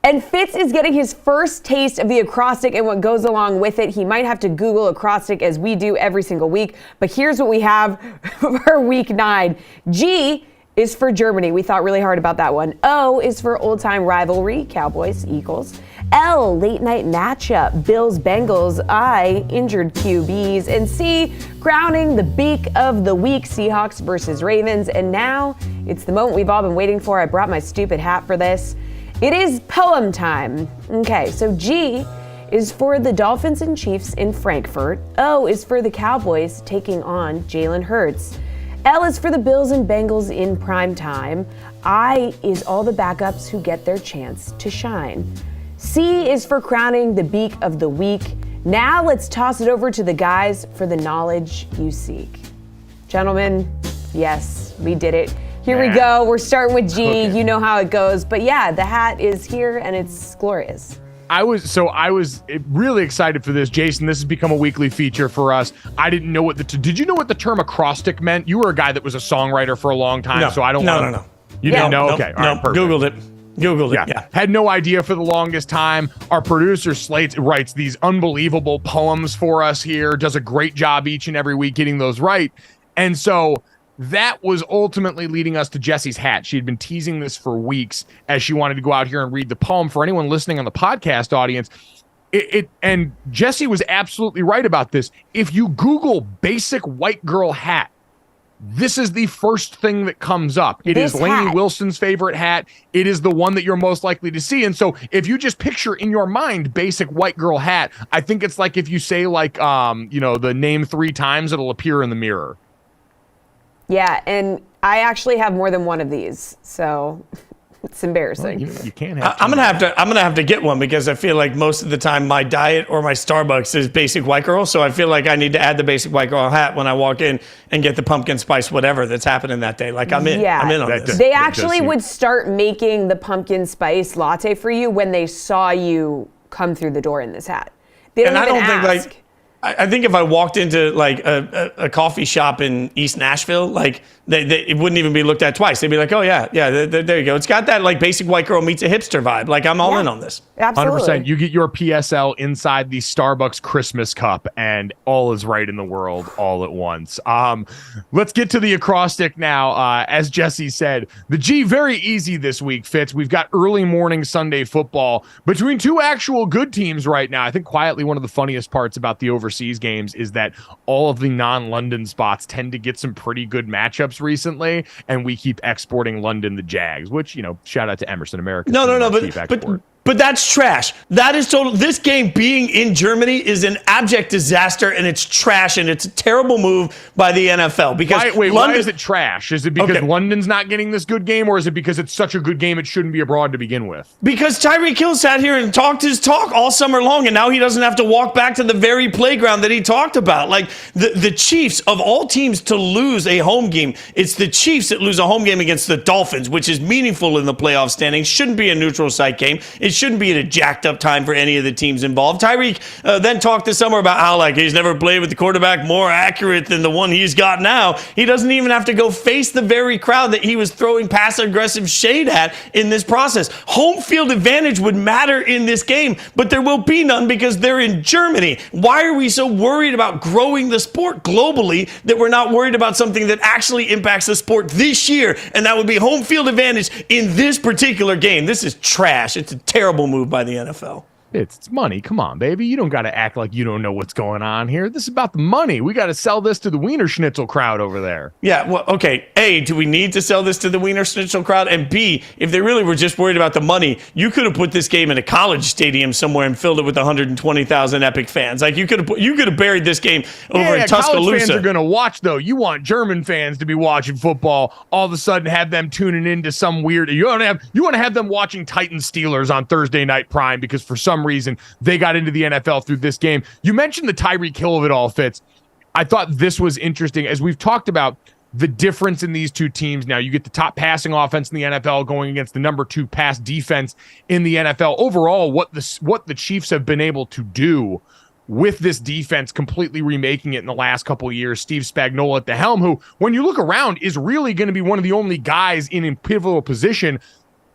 And FITZ is getting his first taste of the acrostic and what goes along with it. He might have to Google acrostic as we do every single week. But here's what we have for week 9. G is for Germany. We thought really hard about that one. O is for old-time rivalry, Cowboys, Eagles. L, late night matchup, Bills, Bengals. I, injured QBs. And C, crowning the beak of the week, Seahawks versus Ravens. And now it's the moment we've all been waiting for. I brought my stupid hat for this. It is poem time. Okay, so G is for the Dolphins and Chiefs in Frankfurt. O is for the Cowboys taking on Jalen Hurts. L is for the Bills and Bengals in prime time. I is all the backups who get their chance to shine. C is for crowning the beak of the week. Now let's toss it over to the guys for the knowledge you seek. Gentlemen, yes, we did it. Here we go. We're starting with G. Okay. You know how it goes. But yeah, the hat is here and it's glorious. I was really excited for this, Jason. This has become a weekly feature for us. I didn't know what did you know what the term acrostic meant? You were a guy that was a songwriter for a long time, so I don't want to. No. You didn't know? Okay. All right, perfect. Googled it. Yeah. Had no idea for the longest time. Our producer Slate writes these unbelievable poems for us here, does a great job each and every week getting those right. And so that was ultimately leading us to Jesse's hat. She had been teasing this for weeks as she wanted to go out here and read the poem. For anyone listening on the podcast audience, and Jesse was absolutely right about this. If you Google basic white girl hat, this is the first thing that comes up. It is Lainey Wilson's favorite hat. It is the one that you're most likely to see. And so if you just picture in your mind basic white girl hat, I think it's like if you say the name 3 times, it'll appear in the mirror. Yeah, and I actually have more than one of these, so it's embarrassing. Well, you can't have. I'm gonna have to get one because I feel like most of the time my diet or my Starbucks is basic white girl, so I feel like I need to add the basic white girl hat when I walk in and get the pumpkin spice whatever that's happening that day. Like I'm in on this. They actually would start making the pumpkin spice latte for you when they saw you come through the door in this hat. They don't even ask. I think if I walked into like a coffee shop in East Nashville, like it wouldn't even be looked at twice. They'd be like, oh yeah, there you go. It's got that like basic white girl meets a hipster vibe. Like I'm all in on this. Absolutely. 100%. You get your PSL inside the Starbucks Christmas cup and all is right in the world all at once. Let's get to the acrostic now. As Jesse said, the G very easy this week, Fitz. We've got early morning Sunday football between 2 actual good teams right now. I think quietly one of the funniest parts about the overseas games is that all of the non-London spots tend to get some pretty good matchups recently, and we keep exporting London the Jags, which, shout out to Emerson America. But that's trash. That is total. This game being in Germany is an abject disaster, and it's trash, and it's a terrible move by the NFL. Because why is it trash? Is it because London's not getting this good game, or is it because it's such a good game it shouldn't be abroad to begin with? Because Tyreek Hill sat here and talked his talk all summer long, and now he doesn't have to walk back to the very playground that he talked about. Like the Chiefs, of all teams to lose a home game, it's the Chiefs that lose a home game against the Dolphins, which is meaningful in the playoff standings. Shouldn't be a neutral site game. It shouldn't be at a jacked up time for any of the teams involved. Tyreek then talked this summer about how he's never played with the quarterback more accurate than the one he's got now. He doesn't even have to go face the very crowd that he was throwing passive aggressive shade at in this process. Home field advantage would matter in this game, but there will be none because they're in Germany. Why are we so worried about growing the sport globally that we're not worried about something that actually impacts the sport this year? And that would be home field advantage in this particular game. This is trash. It's a terrible move by the NFL. It's money. Come on, baby. You don't got to act like you don't know what's going on here. This is about the money. We got to sell this to the Wiener Schnitzel crowd over there. Yeah, well, okay. A, do we need to sell this to the Wiener Schnitzel crowd? And B, if they really were just worried about the money, you could have put this game in a college stadium somewhere and filled it with 120,000 Epic fans. Like you could have buried this game over in Tuscaloosa. College fans are going to watch though. You want German fans to be watching football. All of a sudden, have them tuning into some weird. You want to have them watching Titans Steelers on Thursday Night Prime because for some reason they got into the NFL through this game. You mentioned the Tyreek Hill of it all, Fitz. I thought this was interesting as we've talked about the difference in these two teams. Now you get the top passing offense in the NFL going against the number 2 pass defense in the NFL. Overall, what the Chiefs have been able to do with this defense completely remaking it in the last couple of years. Steve Spagnuolo at the helm, who, when you look around, is really going to be one of the only guys in a pivotal position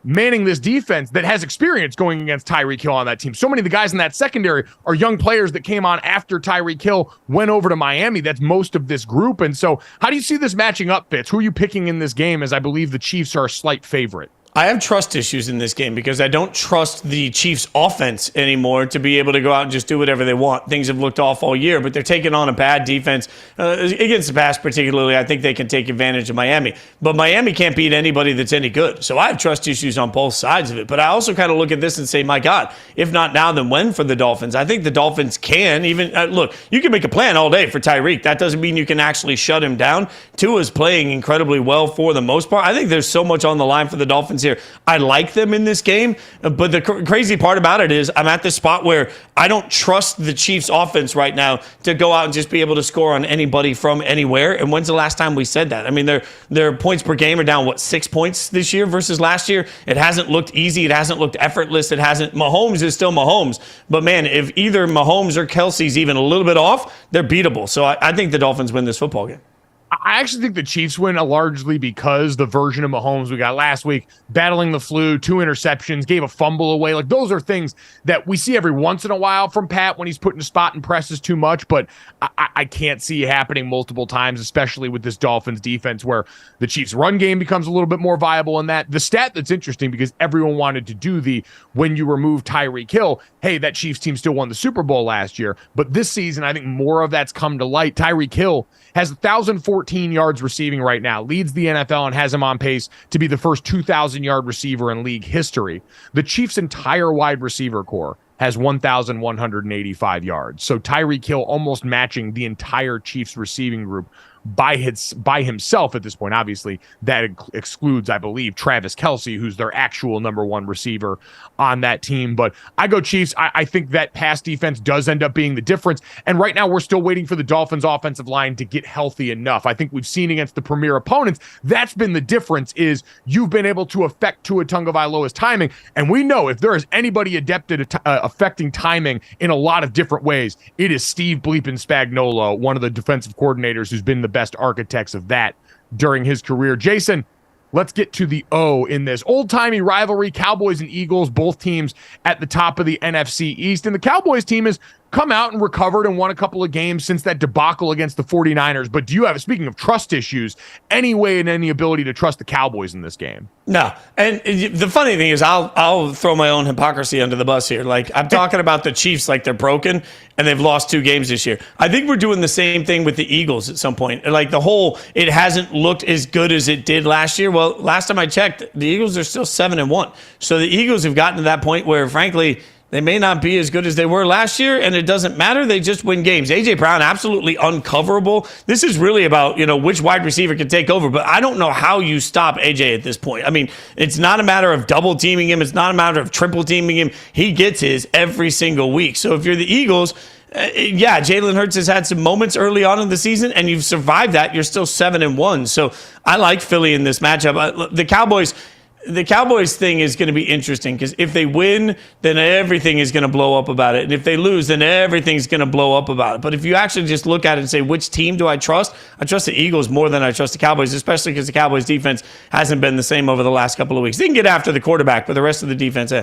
manning this defense that has experience going against Tyreek Hill on that team. So many of the guys in that secondary are young players that came on after Tyreek Hill went over to Miami. That's most of this group. And so how do you see this matching up, Fitz? Who are you picking in this game, as I believe the Chiefs are a slight favorite? I have trust issues in this game because I don't trust the Chiefs offense anymore to be able to go out and just do whatever they want. Things have looked off all year, but they're taking on a bad defense. Against the pass particularly, I think they can take advantage of Miami. But Miami can't beat anybody that's any good. So I have trust issues on both sides of it. But I also kind of look at this and say, my God, if not now, then when for the Dolphins? I think the Dolphins can even, look, you can make a plan all day for Tyreek. That doesn't mean you can actually shut him down. Tua's playing incredibly well for the most part. I think there's so much on the line for the Dolphins here. I like them in this game, but the crazy part about it is I'm at this spot where I don't trust the Chiefs offense right now to go out and just be able to score on anybody from anywhere. And when's the last time we said that? I mean, their points per game are down, 6 points this year versus last year? It hasn't looked easy. It hasn't looked effortless. Mahomes is still Mahomes. But man, if either Mahomes or Kelsey's even a little bit off, they're beatable. So I think the Dolphins win this football game. I actually think the Chiefs win largely because the version of Mahomes we got last week, battling the flu, 2 interceptions, gave a fumble away. Like, those are things that we see every once in a while from Pat when he's put in a spot and presses too much, but I can't see it happening multiple times, especially with this Dolphins defense where the Chiefs run game becomes a little bit more viable in that. The stat that's interesting, because everyone wanted to do when you remove Tyreek Hill, hey, that Chiefs team still won the Super Bowl last year, but this season I think more of that's come to light. Tyreek Hill has 1,014 yards receiving right now, leads the NFL and has him on pace to be the first 2,000-yard receiver in league history. The Chiefs' entire wide receiver core has 1,185 yards. So Tyreek Hill almost matching the entire Chiefs receiving group by himself at this point. Obviously, that excludes, I believe, Travis Kelce, who's their actual number one receiver on that team. But I go Chiefs. I think that pass defense does end up being the difference. And right now, we're still waiting for the Dolphins' offensive line to get healthy enough. I think we've seen against the premier opponents, that's been the difference, is you've been able to affect Tua Tagovailoa's timing. And we know if there is anybody adept at affecting timing in a lot of different ways, it is Steve Bleepin Spagnuolo, one of the defensive coordinators who's been the best architects of that during his career. Jason, let's get to the O in this old-timey rivalry. Cowboys and Eagles, both teams at the top of the NFC East. And the Cowboys team has come out and recovered and won a couple of games since that debacle against the 49ers. But do you have, speaking of trust issues, any way and any ability to trust the Cowboys in this game? No. And the funny thing is, I'll throw my own hypocrisy under the bus here. Like, I'm talking about the Chiefs like they're broken and they've lost 2 games this year. I think we're doing the same thing with the Eagles at some point. Like, it hasn't looked as good as it did last year. Well, last time I checked, the Eagles are still 7-1. So the Eagles have gotten to that point where, frankly, they may not be as good as they were last year, and it doesn't matter. They just win games. A.J. Brown, absolutely uncoverable. This is really about, which wide receiver can take over, but I don't know how you stop A.J. at this point. I mean, it's not a matter of double teaming him. It's not a matter of triple teaming him. He gets his every single week. So if you're the Eagles, Jalen Hurts has had some moments early on in the season, and you've survived that. You're still 7-1. So I like Philly in this matchup. The Cowboys thing is going to be interesting because if they win, then everything is going to blow up about it. And if they lose, then everything's going to blow up about it. But if you actually just look at it and say, which team do I trust? I trust the Eagles more than I trust the Cowboys, especially because the Cowboys defense hasn't been the same over the last couple of weeks. They can get after the quarterback, but the rest of the defense,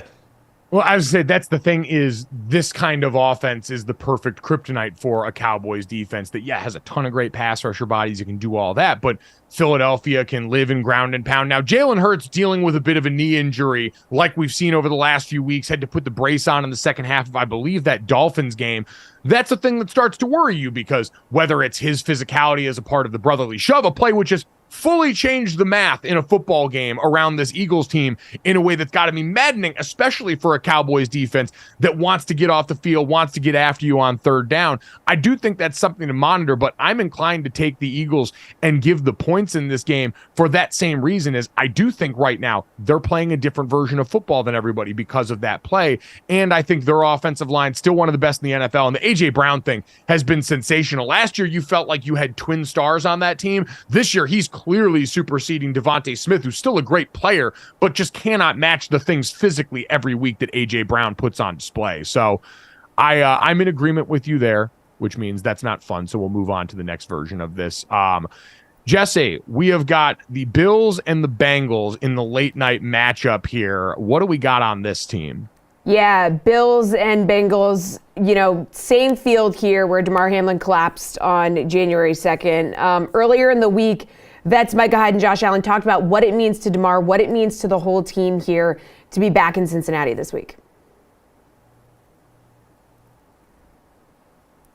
Well, I would say that's the thing, is this kind of offense is the perfect kryptonite for a Cowboys defense that, has a ton of great pass rusher bodies. You can do all that, but Philadelphia can live in ground and pound. Now, Jalen Hurts dealing with a bit of a knee injury like we've seen over the last few weeks, had to put the brace on in the second half of, I believe, that Dolphins game. That's a thing that starts to worry you, because whether it's his physicality as a part of the brotherly shove, a play which is fully changed the math in a football game around this Eagles team in a way that's got to be maddening, especially for a Cowboys defense that wants to get off the field, wants to get after you on third down. I do think that's something to monitor, but I'm inclined to take the Eagles and give the points in this game for that same reason. Is I do think right now they're playing a different version of football than everybody because of that play, and I think their offensive line still one of the best in the NFL, and the A.J. Brown thing has been sensational. Last year, you felt like you had twin stars on that team. This year, he's clearly superseding Devontae Smith, who's still a great player, but just cannot match the things physically every week that A.J. Brown puts on display. So I'm in agreement with you there, which means that's not fun. So we'll move on to the next version of this. Jesse, we have got the Bills and the Bengals in the late night matchup here. What do we got on this team? Yeah, Bills and Bengals, same field here where Damar Hamlin collapsed on January 2nd. Earlier in the week, vets Micah Hyde and Josh Allen talked about what it means to Damar, what it means to the whole team here to be back in Cincinnati this week.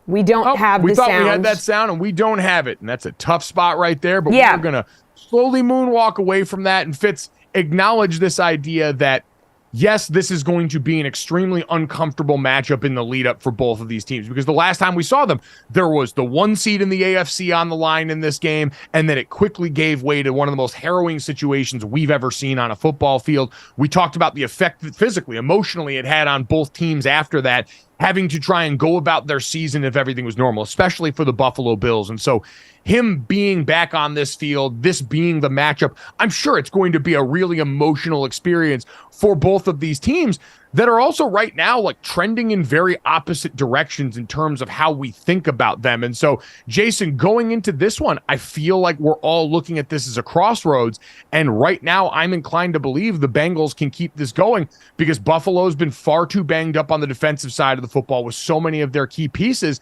We don't have the sound. We thought we had that sound, and we don't have it. And that's a tough spot right there. But we're going to slowly moonwalk away from that. And Fitz, acknowledge this idea that, yes, this is going to be an extremely uncomfortable matchup in the lead up for both of these teams, because the last time we saw them, there was the 1 seed in the AFC on the line in this game, and then it quickly gave way to one of the most harrowing situations we've ever seen on a football field. We talked about the effect that physically, emotionally it had on both teams after that, having to try and go about their season if everything was normal, especially for the Buffalo Bills. And so him being back on this field, this being the matchup, I'm sure it's going to be a really emotional experience for both of these teams that are also right now like trending in very opposite directions in terms of how we think about them. And so, Jason, going into this one, I feel like we're all looking at this as a crossroads. And right now, I'm inclined to believe the Bengals can keep this going because Buffalo's been far too banged up on the defensive side of the football with so many of their key pieces.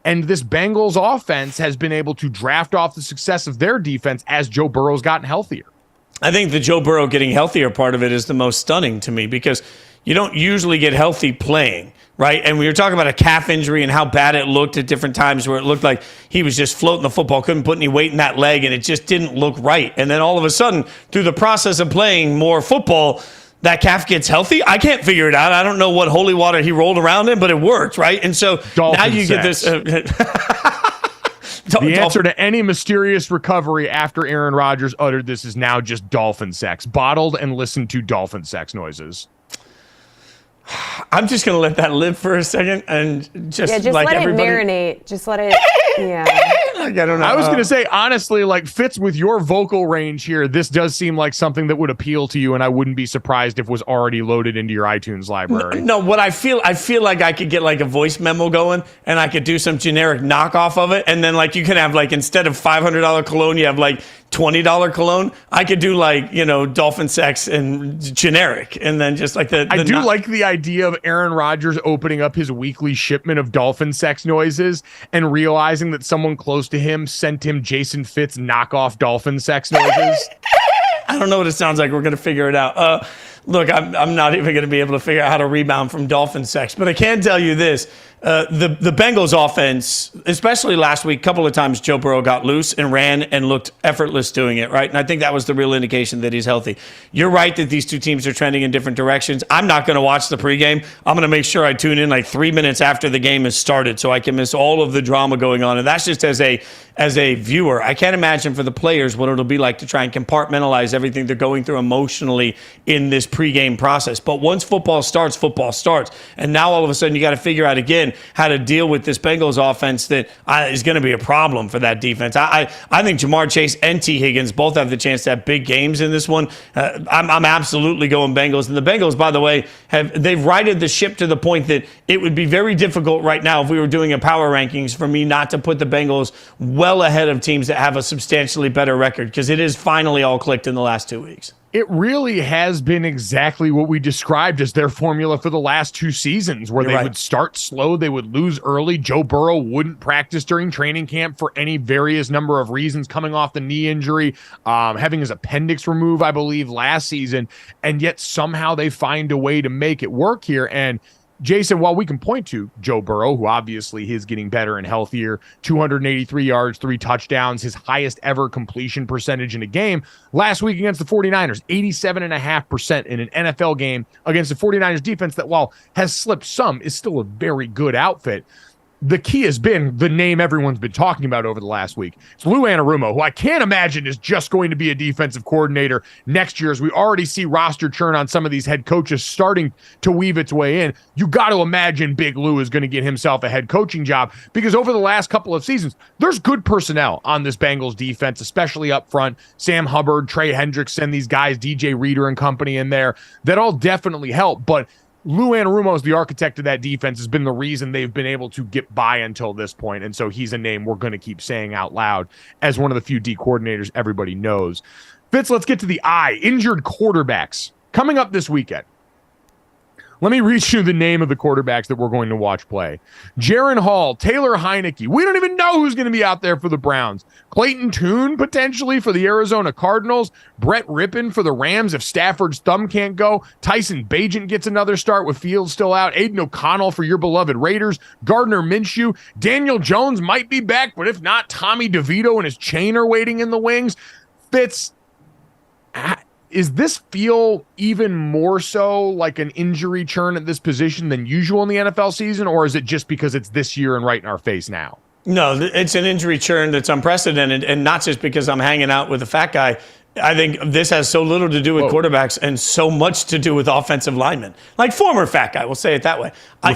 And this Bengals offense has been able to draft off the success of their defense as Joe Burrow's gotten healthier. I think the Joe Burrow getting healthier part of it is the most stunning to me because you don't usually get healthy playing, right? And we were talking about a calf injury and how bad it looked at different times where it looked like he was just floating the football, couldn't put any weight in that leg, and it just didn't look right. And then all of a sudden, through the process of playing more football, that calf gets healthy. I can't figure it out. I don't know what holy water he rolled around in, but it worked, right? And so now you get this. The answer to any mysterious recovery after Aaron Rodgers uttered this is now just dolphin sex. Bottled and listened to dolphin sex noises. I'm just going to let that live for a second and just like let everybody. it marinate. Just let it, I don't know. I was going to say, honestly, like Fitz, with your vocal range here, this does seem like something that would appeal to you, and I wouldn't be surprised if it was already loaded into your iTunes library. No, what I feel like I could get like a voice memo going, and I could do some generic knockoff of it, and then like you can have like instead of $500 cologne, you have like $20 cologne. I could do like, dolphin sex and generic, and then just like I do like the idea of Aaron Rodgers opening up his weekly shipment of dolphin sex noises and realizing that someone close to him sent him Jason Fitz knockoff dolphin sex noises. I don't know what it sounds like. We're going to figure it out. Look, I'm not even going to be able to figure out how to rebound from dolphin sex, but I can tell you this. The Bengals offense, especially last week, a couple of times Joe Burrow got loose and ran and looked effortless doing it, right? And I think that was the real indication that he's healthy. You're right that these two teams are trending in different directions. I'm not going to watch the pregame. I'm going to make sure I tune in like 3 minutes after the game has started so I can miss all of the drama going on. And that's just as a viewer. I can't imagine for the players what it'll be like to try and compartmentalize everything they're going through emotionally in this pregame process. But once football starts. And now all of a sudden you got to figure out again how to deal with this Bengals offense that is going to be a problem for that defense. I think Jamar Chase and T. Higgins both have the chance to have big games in this one. I'm absolutely going Bengals. And the Bengals, by the way, they've righted the ship to the point that it would be very difficult right now if we were doing a power rankings for me not to put the Bengals well ahead of teams that have a substantially better record because it is finally all clicked in the last 2 weeks. It really has been exactly what we described as their formula for the last 2 seasons, where they would start slow, they would lose early. Joe Burrow wouldn't practice during training camp for any various number of reasons, coming off the knee injury, having his appendix removed, I believe, last season, and yet somehow they find a way to make it work here. And Jason, while we can point to Joe Burrow, who obviously is getting better and healthier, 283 yards, 3 touchdowns, his highest ever completion percentage in a game. Last week against the 49ers, 87.5% in an NFL game against the 49ers defense that, while has slipped some, is still a very good outfit. The key has been the name everyone's been talking about over the last week. It's Lou Anarumo, who I can't imagine is just going to be a defensive coordinator next year, as we already see roster churn on some of these head coaches starting to weave its way in. You got to imagine Big Lou is going to get himself a head coaching job, because over the last couple of seasons, there's good personnel on this Bengals defense, especially up front. Sam Hubbard, Trey Hendrickson, these guys, DJ Reader and company in there, that all definitely help. But Lou Anarumo is the architect of that defense, has been the reason they've been able to get by until this point. And so he's a name we're going to keep saying out loud as one of the few D coordinators everybody knows. Fitz, let's get to the I. Injured quarterbacks coming up this weekend. Let me read you the name of the quarterbacks that we're going to watch play. Jaron Hall, Taylor Heineke. We don't even know who's going to be out there for the Browns. Clayton Tune, potentially, for the Arizona Cardinals. Brett Rippon for the Rams if Stafford's thumb can't go. Tyson Bagent gets another start with Fields still out. Aiden O'Connell for your beloved Raiders. Gardner Minshew. Daniel Jones might be back, but if not, Tommy DeVito and his chain are waiting in the wings. Fitz, is this feel even more so like an injury churn at this position than usual in the NFL season, or is it just because it's this year and right in our face now? No, it's an injury churn that's unprecedented, and not just because I'm hanging out with a fat guy. I think this has so little to do with quarterbacks and so much to do with offensive linemen. Like former fat guy, we'll say it that way. I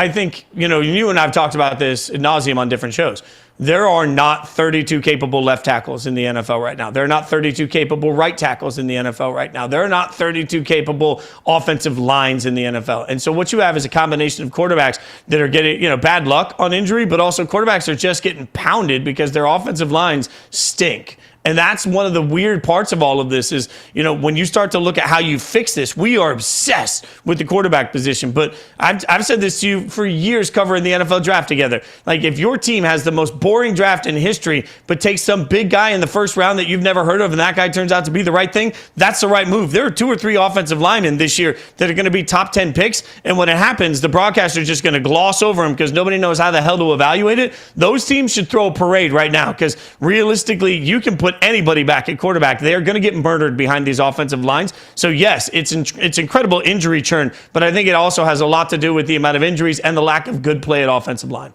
think, you and I have talked about this ad nauseum on different shows. There are not 32 capable left tackles in the NFL right now. There are not 32 capable right tackles in the NFL right now. There are not 32 capable offensive lines in the NFL. And so what you have is a combination of quarterbacks that are getting, bad luck on injury, but also quarterbacks are just getting pounded because their offensive lines stink. And that's one of the weird parts of all of this is, when you start to look at how you fix this, we are obsessed with the quarterback position. But I've said this to you for years covering the NFL draft together. Like, if your team has the most boring draft in history, but takes some big guy in the first round that you've never heard of, and that guy turns out to be the right thing, that's the right move. There are 2 or 3 offensive linemen this year that are going to be top 10 picks. And when it happens, the broadcasters are just going to gloss over them because nobody knows how the hell to evaluate it. Those teams should throw a parade right now because realistically, you can put anybody back at quarterback. They're going to get murdered behind these offensive lines. So yes, it's incredible injury churn, but I think it also has a lot to do with the amount of injuries and the lack of good play at offensive line.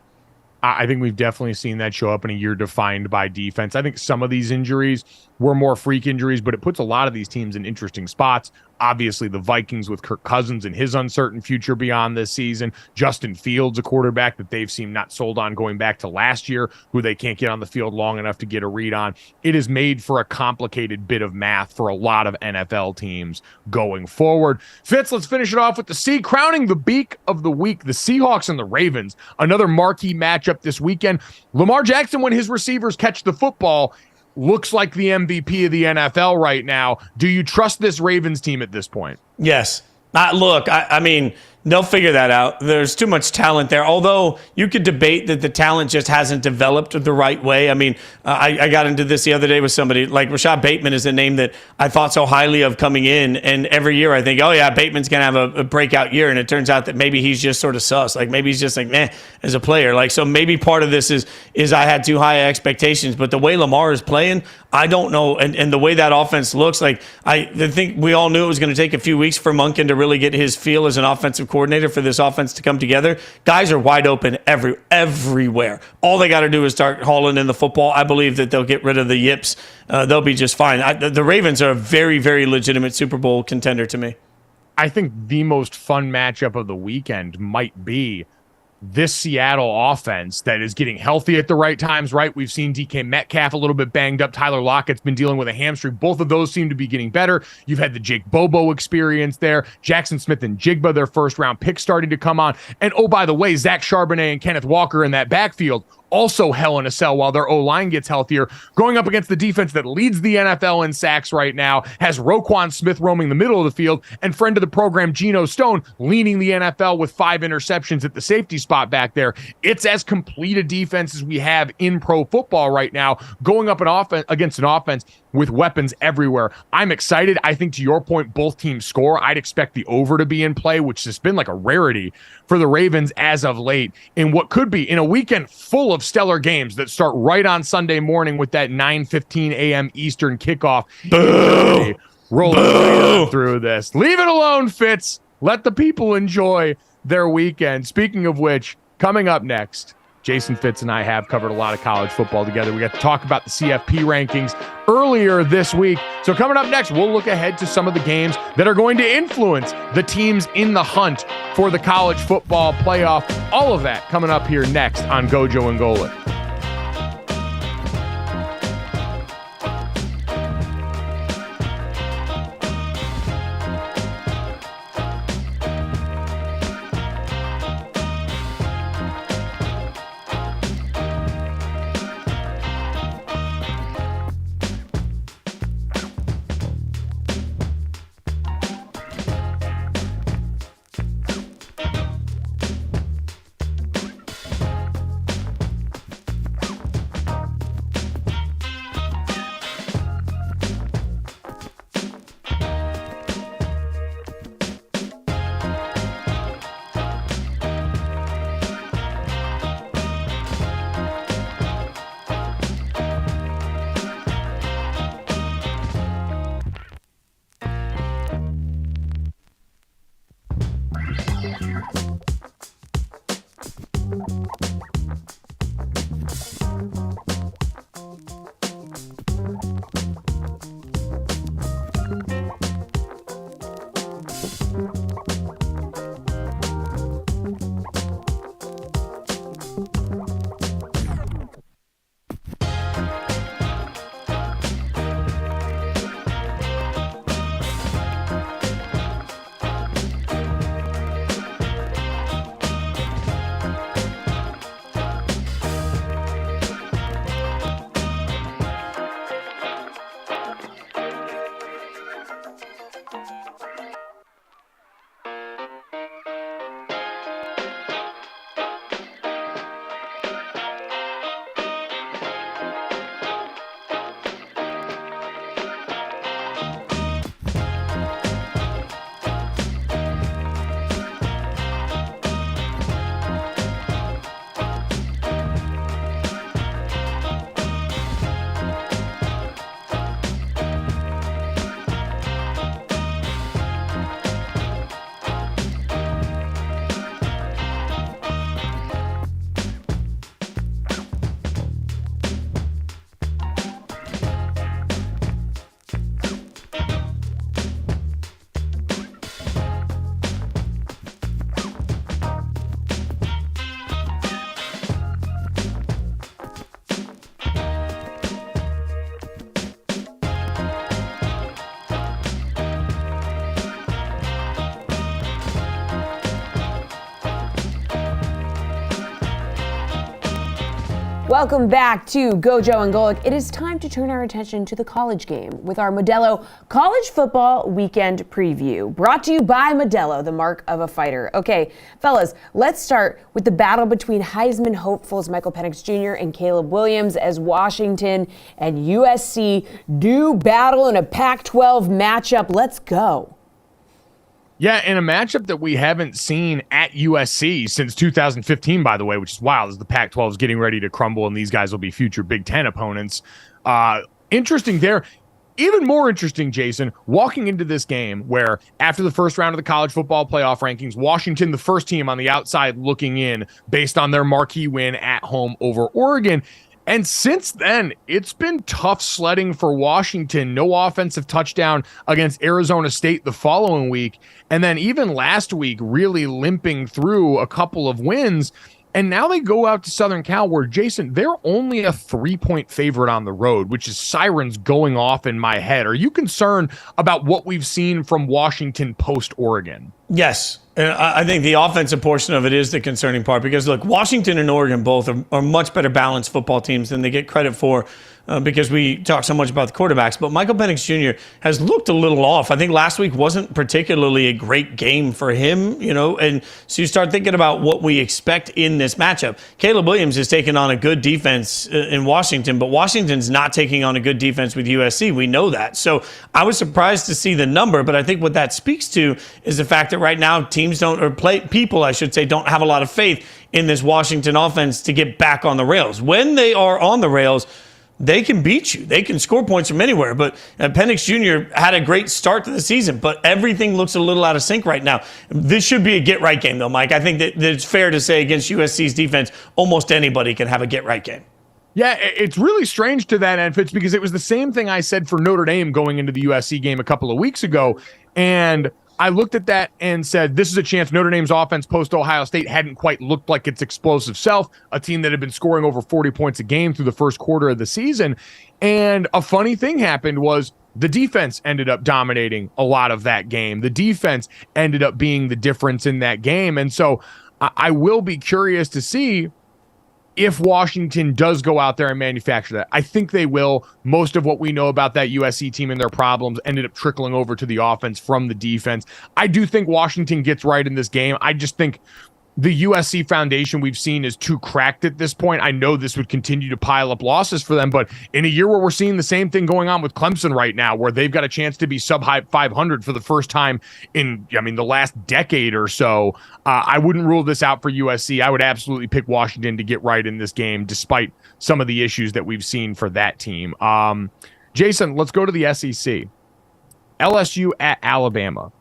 I think we've definitely seen that show up in a year defined by defense. I think some of these injuries were more freak injuries, but it puts a lot of these teams in interesting spots. Obviously, the Vikings with Kirk Cousins and his uncertain future beyond this season. Justin Fields, a quarterback that they've seemed not sold on going back to last year, who they can't get on the field long enough to get a read on. It is made for a complicated bit of math for a lot of NFL teams going forward. Fitz, let's finish it off with the C. Crowning the beak of the week, the Seahawks and the Ravens. Another marquee matchup this weekend. Lamar Jackson, when his receivers catch the football, looks like the MVP of the NFL right now. Do you trust this Ravens team at this point? Yes. Look, I mean, they'll figure that out. There's too much talent there. Although you could debate that the talent just hasn't developed the right way. I mean, I got into this the other day with somebody. Like Rashad Bateman is a name that I thought so highly of coming in. And every year I think, oh yeah, Bateman's going to have a breakout year. And it turns out that maybe he's just sort of sus. Like maybe he's just like, meh, as a player. Like, so maybe part of this is I had too high expectations. But the way Lamar is playing, I don't know. And the way that offense looks, like I think we all knew it was going to take a few weeks for Monken to really get his feel as an offensive coordinator for this offense to come together. Guys are wide open everywhere. All they got to do is start hauling in the football. I believe that they'll get rid of the yips. They'll be just fine. The Ravens are a very, very legitimate Super Bowl contender to me. I think the most fun matchup of the weekend might be this Seattle offense that is getting healthy at the right times, right? We've seen DK Metcalf a little bit banged up. Tyler Lockett's been dealing with a hamstring. Both of those seem to be getting better. You've had the Jake Bobo experience there. Jackson Smith and Jigba, their first-round picks starting to come on. And, oh, by the way, Zach Charbonnet and Kenneth Walker in that backfield, also hell in a cell while their O-line gets healthier. Going up against the defense that leads the NFL in sacks right now, has Roquan Smith roaming the middle of the field, and friend of the program, Geno Stone, leading the NFL with 5 interceptions at the safety spot back there. It's as complete a defense as we have in pro football right now, going up against an offense with weapons everywhere. I'm excited. I think, to your point, both teams score. I'd expect the over to be in play, which has been like a rarity for the Ravens as of late in what could be in a weekend full of stellar games that start right on Sunday morning with that 9:15 a.m. Eastern kickoff. Rolling through this. Leave it alone, Fitz. Let the people enjoy their weekend. Speaking of which, coming up next, Jason Fitz and I have covered a lot of college football together. We got to talk about the CFP rankings earlier this week. So coming up next, we'll look ahead to some of the games that are going to influence the teams in the hunt for the college football playoff. All of that coming up here next on GoJo and Golic. Welcome back to GoJo and Golic. It is time to turn our attention to the college game with our Modelo College Football Weekend Preview. Brought to you by Modelo, the mark of a fighter. Okay, fellas, let's start with the battle between Heisman hopefuls Michael Penix Jr. and Caleb Williams as Washington and USC do battle in a Pac-12 matchup. Let's go. Yeah, in a matchup that we haven't seen at USC since 2015, by the way, which is wild, as the Pac-12 is getting ready to crumble and these guys will be future Big Ten opponents. Interesting there. Even more interesting, Jason, walking into this game where after the first round of the college football playoff rankings, Washington, the first team on the outside looking in based on their marquee win at home over Oregon. And since then, it's been tough sledding for Washington. No offensive touchdown against Arizona State the following week. And then even last week, really limping through a couple of wins. And now they go out to Southern Cal where, Jason, they're only a 3-point favorite on the road, which is sirens going off in my head. Are you concerned about what we've seen from Washington post-Oregon? Yes. And I think the offensive portion of it is the concerning part because, look, Washington and Oregon both are much better balanced football teams than they get credit for because we talk so much about the quarterbacks. But Michael Penix Jr. has looked a little off. I think last week wasn't particularly a great game for him, and so you start thinking about what we expect in this matchup. Caleb Williams is taking on a good defense in Washington, but Washington's not taking on a good defense with USC. We know that. So I was surprised to see the number, but I think what that speaks to is the fact that right now teams don't have a lot of faith in this Washington offense to get back on the rails. When they are on the rails, they can beat you. They can score points from anywhere. But Penix Jr. had a great start to the season, but everything looks a little out of sync right now. This should be a get-right game, though, Mike. I think that it's fair to say against USC's defense, almost anybody can have a get-right game. Yeah, it's really strange to that end, Fitz, because it was the same thing I said for Notre Dame going into the USC game a couple of weeks ago. And I looked at that and said, this is a chance Notre Dame's offense post-Ohio State hadn't quite looked like its explosive self, a team that had been scoring over 40 points a game through the first quarter of the season. And a funny thing happened was the defense ended up dominating a lot of that game. The defense ended up being the difference in that game. And so I will be curious to see if Washington does go out there and manufacture that. I think they will. Most of what we know about that USC team and their problems ended up trickling over to the offense from the defense. I do think Washington gets right in this game. I just think the USC foundation we've seen is too cracked at this point. I know this would continue to pile up losses for them, but in a year where we're seeing the same thing going on with Clemson right now, where they've got a chance to be sub-high 500 for the first time in, the last decade or so, I wouldn't rule this out for USC. I would absolutely pick Washington to get right in this game, despite some of the issues that we've seen for that team. Jason, let's go to the SEC. LSU at Alabama.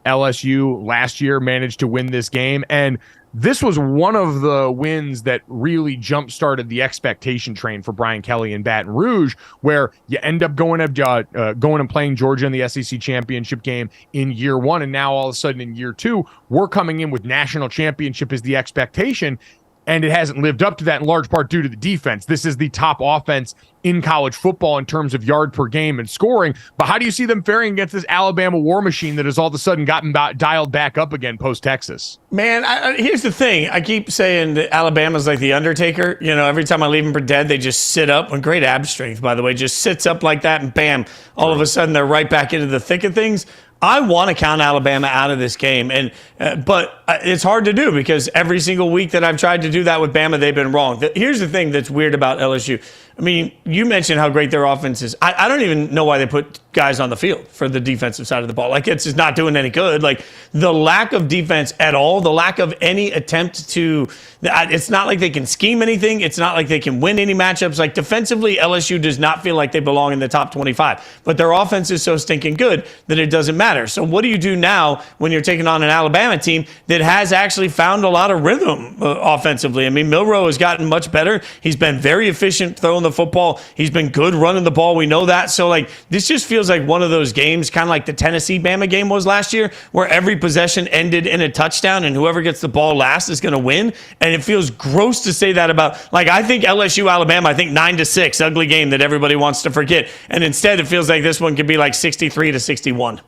LSU last year managed to win this game, and this was one of the wins that really jump-started the expectation train for Brian Kelly in Baton Rouge, where you end up going and playing Georgia in the SEC championship game in year one, and now all of a sudden in year two, we're coming in with national championship as the expectation, and it hasn't lived up to that in large part due to the defense. This is the top offense in college football in terms of yard per game and scoring. But how do you see them faring against this Alabama war machine that has all of a sudden gotten dialed back up again post-Texas? Man, here's the thing. I keep saying that Alabama's like the Undertaker. Every time I leave them for dead, they just sit up. And great ab strength, by the way, just sits up like that and bam, all of a sudden they're right back into the thick of things. I want to count Alabama out of this game, but it's hard to do because every single week that I've tried to do that with Bama, they've been wrong. Here's the thing that's weird about LSU. I mean, you mentioned how great their offense is. I don't even know why they put guys on the field for the defensive side of the ball. Like, it's just not doing any good. Like, the lack of defense at all, the lack of any attempt to – it's not like they can scheme anything. It's not like they can win any matchups. Like, defensively, LSU does not feel like they belong in the top 25. But their offense is so stinking good that it doesn't matter. So what do you do now when you're taking on an Alabama team that has actually found a lot of rhythm offensively? I mean, Milroe has gotten much better. He's been very efficient throwing the football. He's been good running the ball. We know that. So, like, this just feels like one of those games, kind of like the Tennessee-Bama game was last year, where every possession ended in a touchdown and whoever gets the ball last is going to win. And it feels gross to say that about, like, I think LSU-Alabama, I think 9-6, ugly game that everybody wants to forget. And instead, it feels like this one could be like 63-61.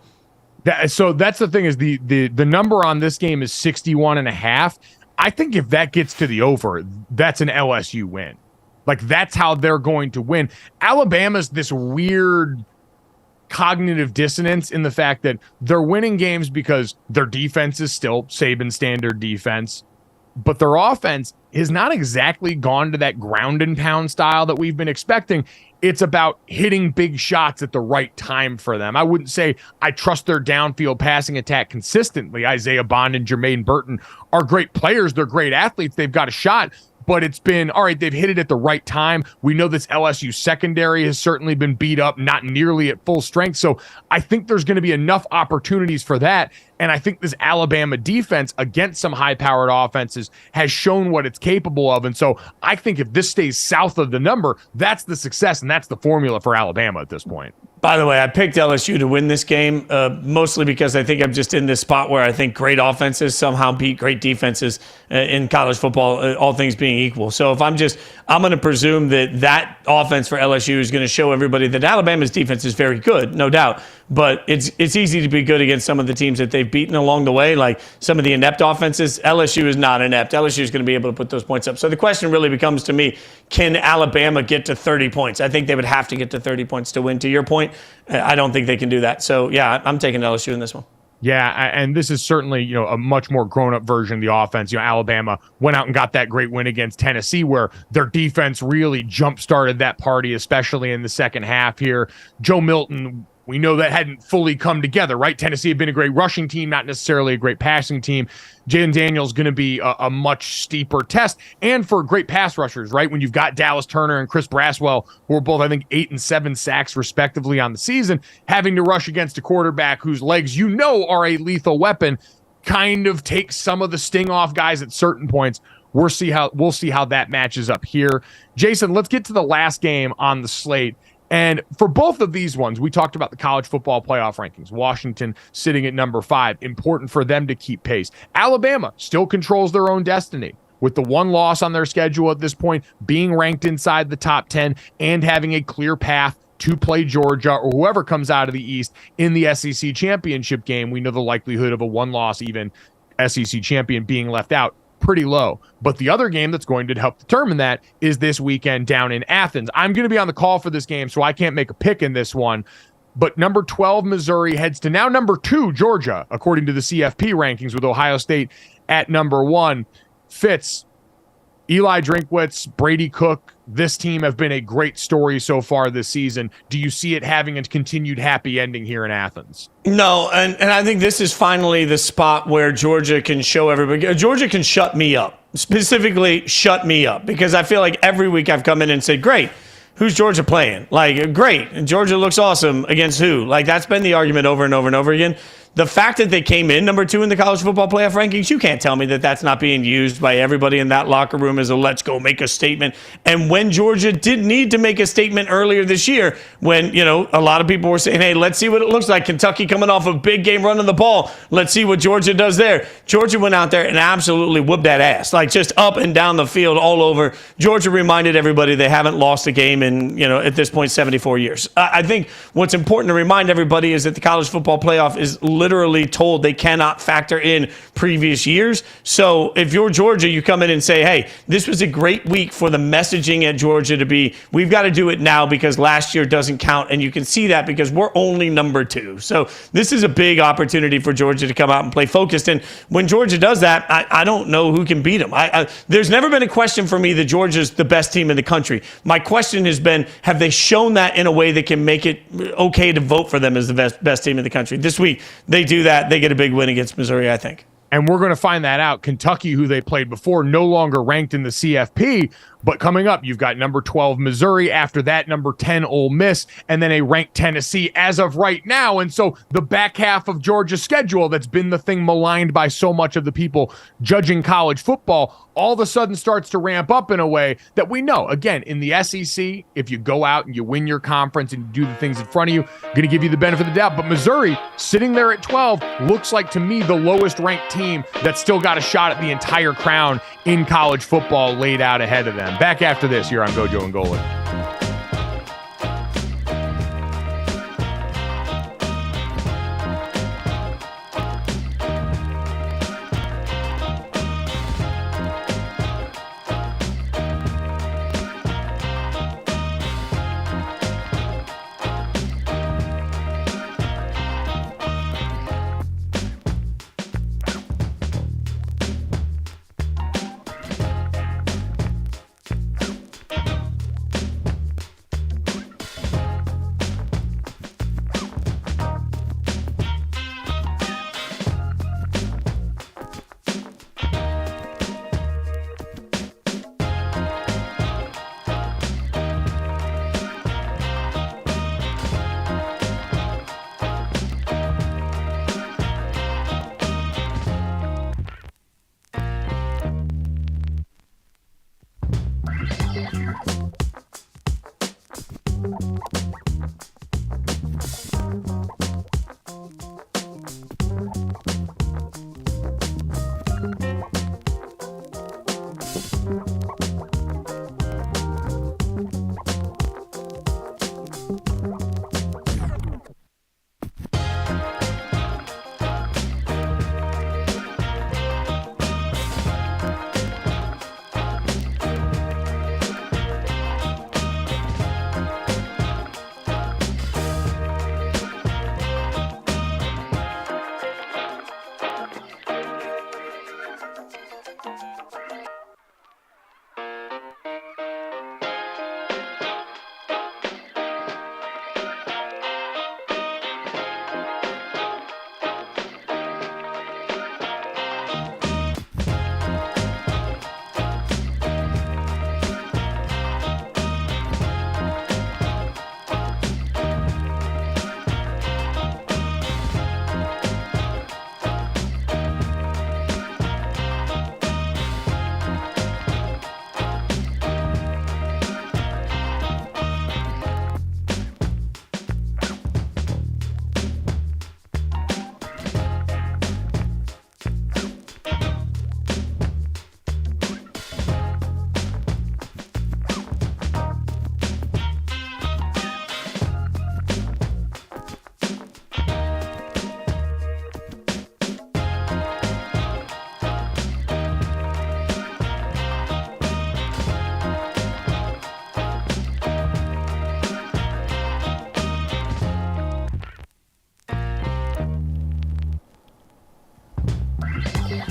So that's the thing is the number on this game is 61.5. I think if that gets to the over, that's an LSU win. Like, that's how they're going to win. Alabama's this weird cognitive dissonance in the fact that they're winning games because their defense is still Saban standard defense, but their offense has not exactly gone to that ground and pound style that we've been expecting. It's about hitting big shots at the right time for them. I wouldn't say I trust their downfield passing attack consistently. Isaiah Bond and Jermaine Burton are great players. They're great athletes. They've got a shot. But it's been, all right, they've hit it at the right time. We know this LSU secondary has certainly been beat up, not nearly at full strength. So I think there's going to be enough opportunities for that. And I think this Alabama defense against some high-powered offenses has shown what it's capable of. And so I think if this stays south of the number, that's the success, and that's the formula for Alabama at this point. By the way, I picked LSU to win this game, mostly because I think I'm just in this spot where I think great offenses somehow beat great defenses in college football, all things being equal. So if I'm going to presume that offense for LSU is going to show everybody that Alabama's defense is very good, no doubt. But it's easy to be good against some of the teams that they've beaten along the way, like some of the inept offenses. LSU is not inept. LSU is going to be able to put those points up. So the question really becomes to me, can Alabama get to 30 points? I think they would have to get to 30 points to win. To your point, I don't think they can do that. So, yeah, I'm taking LSU in this one. Yeah, and this is certainly, a much more grown-up version of the offense. Alabama went out and got that great win against Tennessee where their defense really jump-started that party, especially in the second half here. Joe Milton, we know that hadn't fully come together, right? Tennessee had been a great rushing team, not necessarily a great passing team. Jalen Daniels going to be a much steeper test, and for great pass rushers, right? When you've got Dallas Turner and Chris Braswell, who are both, I think, 8 and 7 sacks respectively on the season, having to rush against a quarterback whose legs are a lethal weapon, kind of takes some of the sting off guys at certain points. We'll see how that matches up here. Jason, let's get to the last game on the slate. And for both of these ones, we talked about the college football playoff rankings. Washington sitting at number 5, important for them to keep pace. Alabama still controls their own destiny with the one loss on their schedule at this point, being ranked inside the top 10 and having a clear path to play Georgia or whoever comes out of the East in the SEC championship game. We know the likelihood of a one-loss even SEC champion being left out pretty low. But the other game that's going to help determine that is this weekend down in Athens. I'm going to be on the call for this game, so I can't make a pick in this one. But number 12, Missouri heads to now number 2, Georgia, according to the CFP rankings, with Ohio State at number 1. Fitz, Eli Drinkwitz, Brady Cook, this team have been a great story so far this season. Do you see it having a continued happy ending here in Athens? No, and I think this is finally the spot where Georgia can show everybody. Georgia can shut me up, specifically shut me up, because I feel like every week I've come in and said, great, who's Georgia playing? Like, great, and Georgia looks awesome against who? Like, that's been the argument over and over and over again. The fact that they came in number 2 in the college football playoff rankings, you can't tell me that that's not being used by everybody in that locker room as a let's go make a statement. And when Georgia did need to make a statement earlier this year, when, a lot of people were saying, hey, let's see what it looks like. Kentucky coming off a big game running the ball. Let's see what Georgia does there. Georgia went out there and absolutely whooped that ass, like just up and down the field all over. Georgia reminded everybody they haven't lost a game in, at this point, 74 years. I think what's important to remind everybody is that the college football playoff is literally told they cannot factor in previous years. So if you're Georgia, you come in and say, hey, this was a great week for the messaging at Georgia to be, we've got to do it now because last year doesn't count. And you can see that because we're only number 2. So this is a big opportunity for Georgia to come out and play focused. And when Georgia does that, I don't know who can beat them. There's never been a question for me that Georgia's the best team in the country. My question has been, have they shown that in a way that can make it okay to vote for them as the best team in the country? This week, they do that. They get a big win against Missouri, I think. And we're going to find that out. Kentucky, who they played before, no longer ranked in the CFP. But coming up, you've got number 12, Missouri. After that, number 10, Ole Miss. And then a ranked Tennessee as of right now. And so the back half of Georgia's schedule that's been the thing maligned by so much of the people judging college football all of a sudden starts to ramp up in a way that we know. Again, in the SEC, if you go out and you win your conference and you do the things in front of you, going to give you the benefit of the doubt. But Missouri, sitting there at 12, looks like to me the lowest ranked team that's still got a shot at the entire crown in college football laid out ahead of them. Back after this here on GoJo and Golic.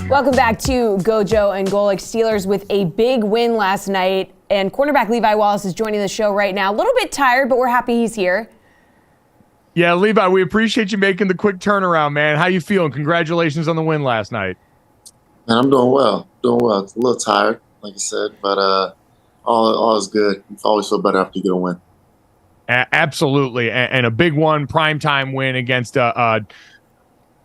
Welcome back to GoJo and Golic. Steelers with a big win last night, and cornerback Levi Wallace is joining the show right now. A little bit tired, but we're happy he's here. Yeah, Levi, we appreciate you making the quick turnaround, man. How you feeling? Congratulations on the win last night. Man, I'm doing well. It's a little tired, like you said, but all is good. You always feel better after you get a win. Absolutely, and a big one, primetime win against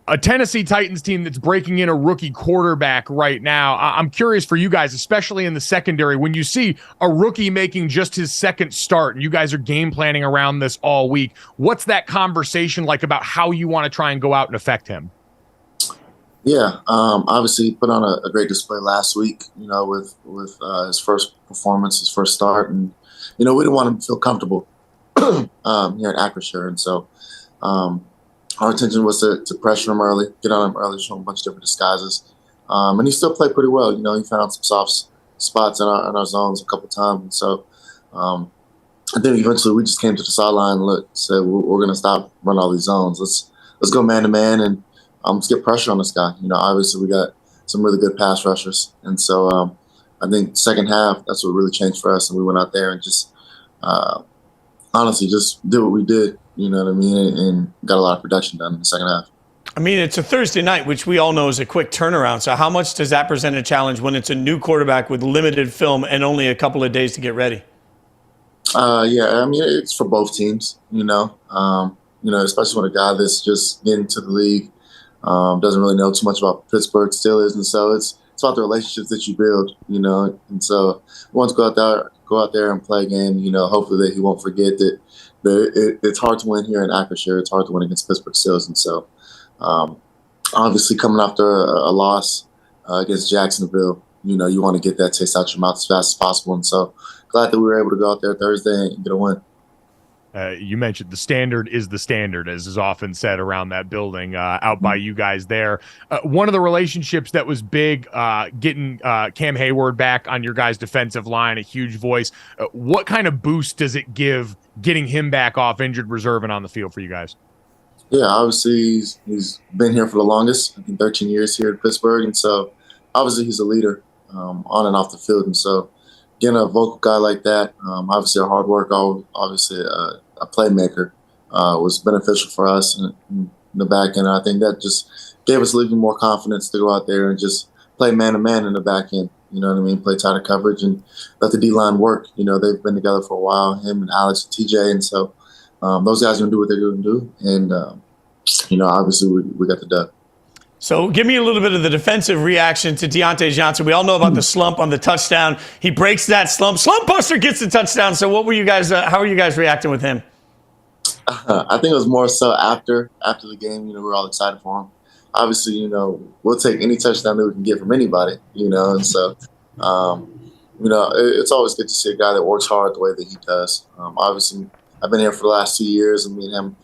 a Tennessee Titans team that's breaking in a rookie quarterback right now. I'm curious for you guys, especially in the secondary, when you see a rookie making just his second start and you guys are game planning around this all week, what's that conversation like about how you want to try and go out and affect him? Yeah, obviously he put on a great display last week, with his first performance, his first start. And, we didn't want him to feel comfortable here at Acrostic. And so our intention was to pressure him early, get on him early, show him a bunch of different disguises. And he still played pretty well. He found some soft spots in our zones a couple times. And so I think eventually we just came to the sideline and said, we're going to stop running all these zones. Let's go man-to-man and let's get pressure on this guy. Obviously we got some really good pass rushers. And so I think second half, that's what really changed for us. And we went out there and just honestly just did what we did. You know what I mean? And got a lot of production done in the second half. I mean, it's a Thursday night, which we all know is a quick turnaround. So how much does that present a challenge when it's a new quarterback with limited film and only a couple of days to get ready? Yeah, I mean, it's for both teams, especially when a guy that's just getting to the league doesn't really know too much about Pittsburgh Steelers. And so it's about the relationships that you build, And so once go out there and play a game, hopefully that he won't forget that it's hard to win here in Acrostic. It's hard to win against Pittsburgh Steelers. And so obviously coming after a loss against Jacksonville, you want to get that taste out your mouth as fast as possible. And so glad that we were able to go out there Thursday and get a win. You mentioned the standard is the standard, as is often said around that building out by you guys there. One of the relationships that was big, getting Cam Hayward back on your guys' defensive line, a huge voice. What kind of boost does it give getting him back off injured reserve and on the field for you guys? Yeah, obviously he's been here for the longest, I think 13 years here in Pittsburgh. And so obviously he's a leader on and off the field. And so getting a vocal guy like that, obviously a hard worker, obviously a playmaker, was beneficial for us in the back end. I think that just gave us a little bit more confidence to go out there and just play man-to-man in the back end. You know what I mean? Play tighter coverage and let the D-line work. They've been together for a while, him and Alex and TJ. And so those guys are going to do what they're going to do. And, obviously we got the dub. So give me a little bit of the defensive reaction to Deontay Johnson. We all know about the slump on the touchdown. He breaks that slump. Slump buster gets the touchdown. So what were you guys? How are you guys reacting with him? I think it was more so after the game. We were all excited for him. Obviously, we'll take any touchdown that we can get from anybody. And so, it's always good to see a guy that works hard the way that he does. Obviously, I've been here for the last 2 years, and me and him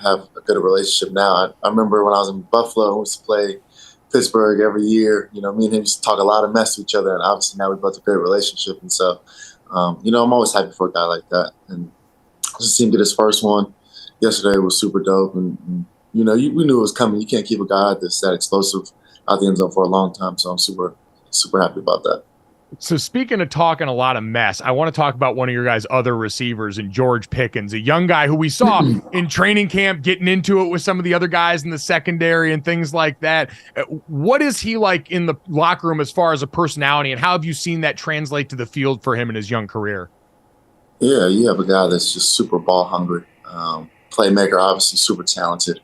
have a good relationship now. I remember when I was in Buffalo, we used to play Pittsburgh every year. Me and him used to talk a lot of mess to each other, and obviously now we built a great relationship. And so, I'm always happy for a guy like that. And just seeing him get his first one yesterday was super dope. And we knew it was coming. You can't keep a guy that's that explosive out the end zone for a long time. So I'm super, super happy about that. So speaking of talking a lot of mess, I want to talk about one of your guys' other receivers, and George Pickens, a young guy who we saw in training camp getting into it with some of the other guys in the secondary and things like that. What is he like in the locker room as far as a personality, and how have you seen that translate to the field for him in his young career? Yeah, you have a guy that's just super ball hungry, playmaker, obviously super talented.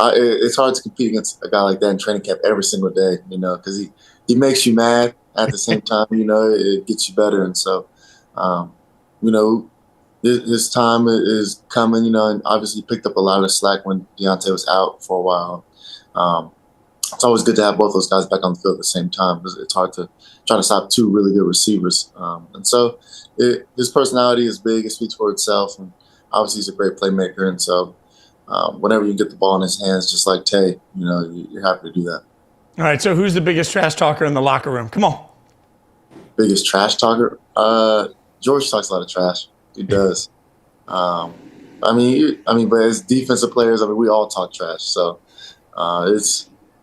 It's hard to compete against a guy like that in training camp every single day, because he makes you mad at the same time, it gets you better. And so, his time is coming, and obviously picked up a lot of the slack when Deontay was out for a while. It's always good to have both those guys back on the field at the same time. It's hard to try to stop two really good receivers. And so his personality is big. It speaks for itself. And obviously he's a great playmaker. And so whenever you get the ball in his hands, just like Tay, you're happy to do that. All right, so who's the biggest trash talker in the locker room? Come on. Biggest trash talker? George talks a lot of trash. He does. But as defensive players, we all talk trash. So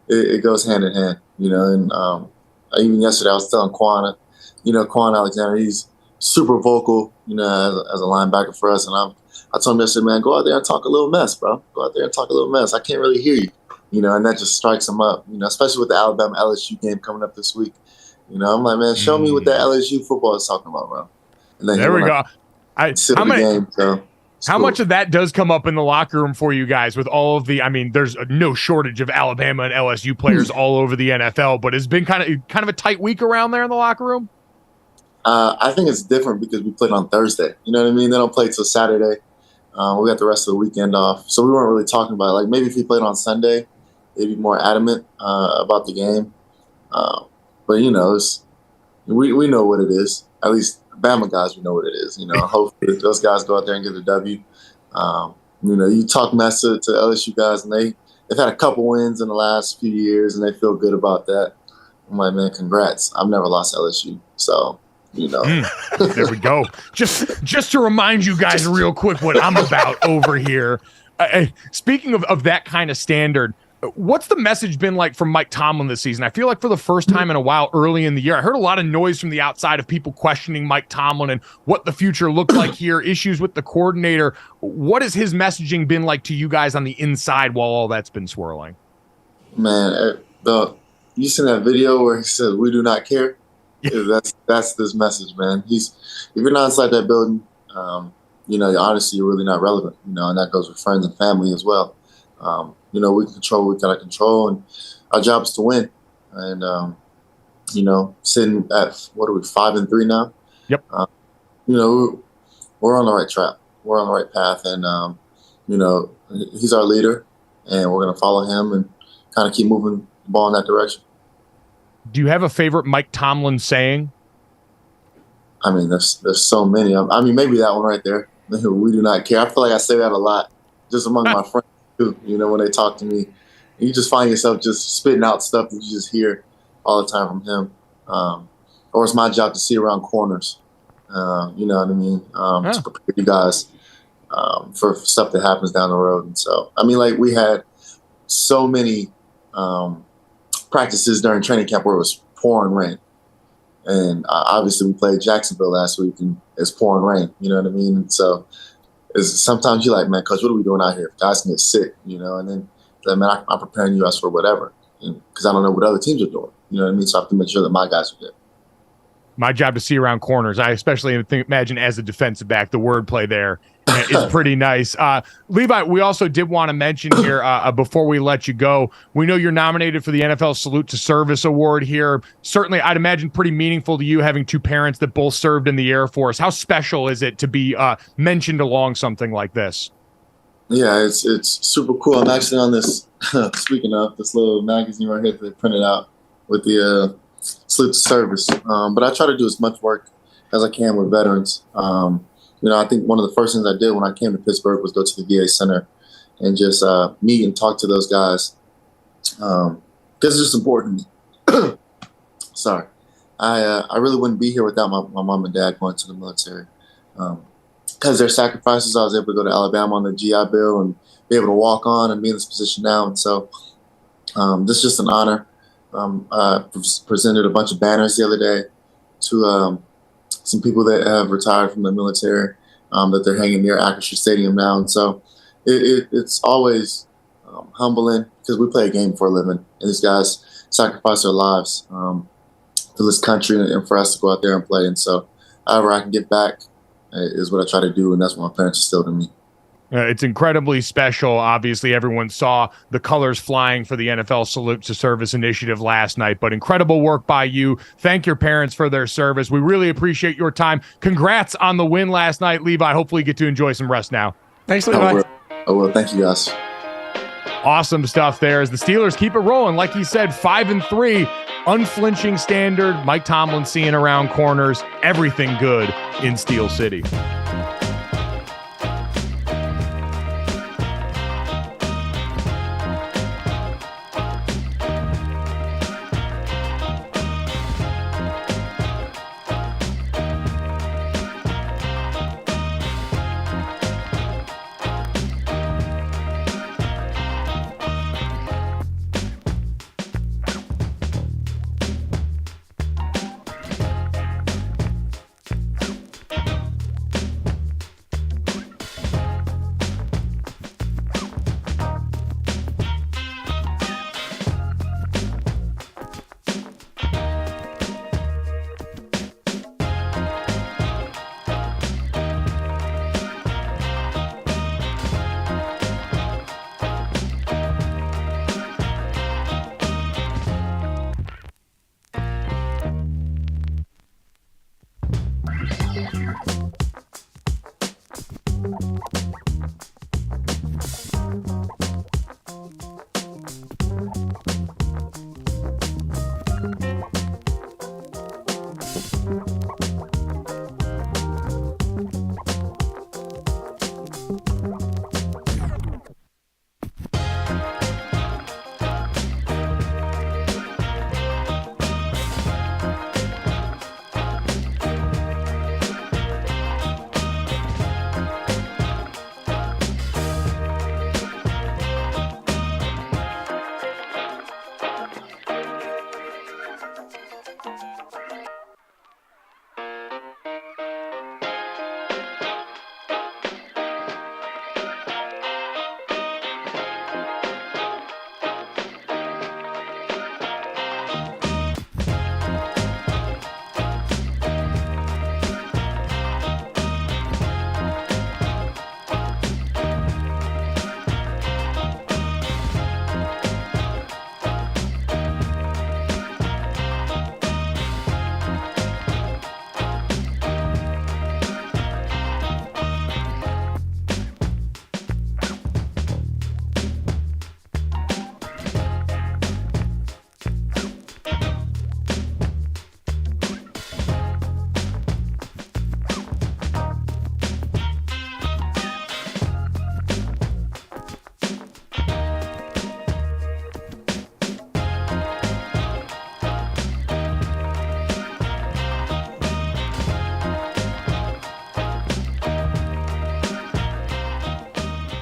it goes hand in hand, And even yesterday, I was telling Quan Alexander, he's super vocal, as a linebacker for us. And I told him yesterday, man, go out there and talk a little mess, bro. Go out there and talk a little mess. I can't really hear you. And that just strikes him up, especially with the Alabama LSU game coming up this week. I'm like, man, show me what that LSU football is talking about, bro. And then there we go. How much of that does come up in the locker room for you guys with all of the, there's no shortage of Alabama and LSU players all over the NFL, but it's been kind of a tight week around there in the locker room? I think it's different because we played on Thursday. You know what I mean? They don't play till Saturday. We got the rest of the weekend off. So we weren't really talking about it. Like maybe if we played on Sunday, they'd be more adamant about the game. But, we know what it is. At least Bama guys, we know what it is. Hopefully those guys go out there and get the W. You talk mess to LSU guys, and they've had a couple wins in the last few years, and they feel good about that. I'm like, man, congrats. I've never lost LSU. So, there we go. Just to remind you guys real quick what I'm about over here. Speaking of that kind of standard, what's the message been like from Mike Tomlin this season? I feel like for the first time in a while early in the year, I heard a lot of noise from the outside of people questioning Mike Tomlin and what the future looked like here, issues with the coordinator. What has his messaging been like to you guys on the inside while all that's been swirling? Man, you seen that video where he said, "We do not care"? Yeah. That's this message, man. If you're not inside that building, honestly, you're really not relevant, and that goes with friends and family as well. We control what we gotta control, and our job is to win. And sitting at 5-3 now. Yep. We're on the right track. We're on the right path, and he's our leader, and we're gonna follow him and kind of keep moving the ball in that direction. Do you have a favorite Mike Tomlin saying? There's so many. Maybe that one right there. We do not care. I feel like I say that a lot, just among my friends too. When they talk to me, you just find yourself just spitting out stuff that you just hear all the time from him. Or it's my job to see around corners. You know what I mean? To prepare you guys for stuff that happens down the road. And so, we had so many practices during training camp where it was pouring rain. And obviously we played Jacksonville last week and it's pouring rain, you know what I mean? And so sometimes you're like, man, coach, what are we doing out here? Guys can get sick, and then man, I'm preparing you guys for whatever because I don't know what other teams are doing, you know what I mean? So I have to make sure that my guys are good. My job to see around corners. I especially imagine as a defensive back, the wordplay there is pretty nice. Levi, we also did want to mention here before we let you go, we know you're nominated for the NFL Salute to Service Award here. Certainly, I'd imagine pretty meaningful to you having two parents that both served in the Air Force. How special is it to be mentioned along something like this? Yeah, it's super cool. I'm actually on this, speaking of, this little magazine right here that they printed out with the Salute to Service. But I try to do as much work as I can with veterans. I think one of the first things I did when I came to Pittsburgh was go to the VA Center and just meet and talk to those guys. Because it's just important. Sorry. I really wouldn't be here without my mom and dad going to the military. Because their sacrifices, I was able to go to Alabama on the GI Bill and be able to walk on and be in this position now. And so this is just an honor. I presented a bunch of banners the other day to some people that have retired from the military that they're hanging near Acrostic Stadium now. And so it's always humbling because we play a game for a living. And these guys sacrifice their lives for this country and for us to go out there and play. And so however I can give back is what I try to do, and that's what my parents instilled in me. It's incredibly special. Obviously, everyone saw the colors flying for the NFL Salute to Service initiative last night, but incredible work by you. Thank your parents for their service. We really appreciate your time. Congrats on the win last night, Levi. Hopefully you get to enjoy some rest now. Thanks, Levi. I will. Thank you, guys. Awesome stuff there as the Steelers keep it rolling. Like he said, 5-3, unflinching standard. Mike Tomlin seeing around corners. Everything good in Steel City.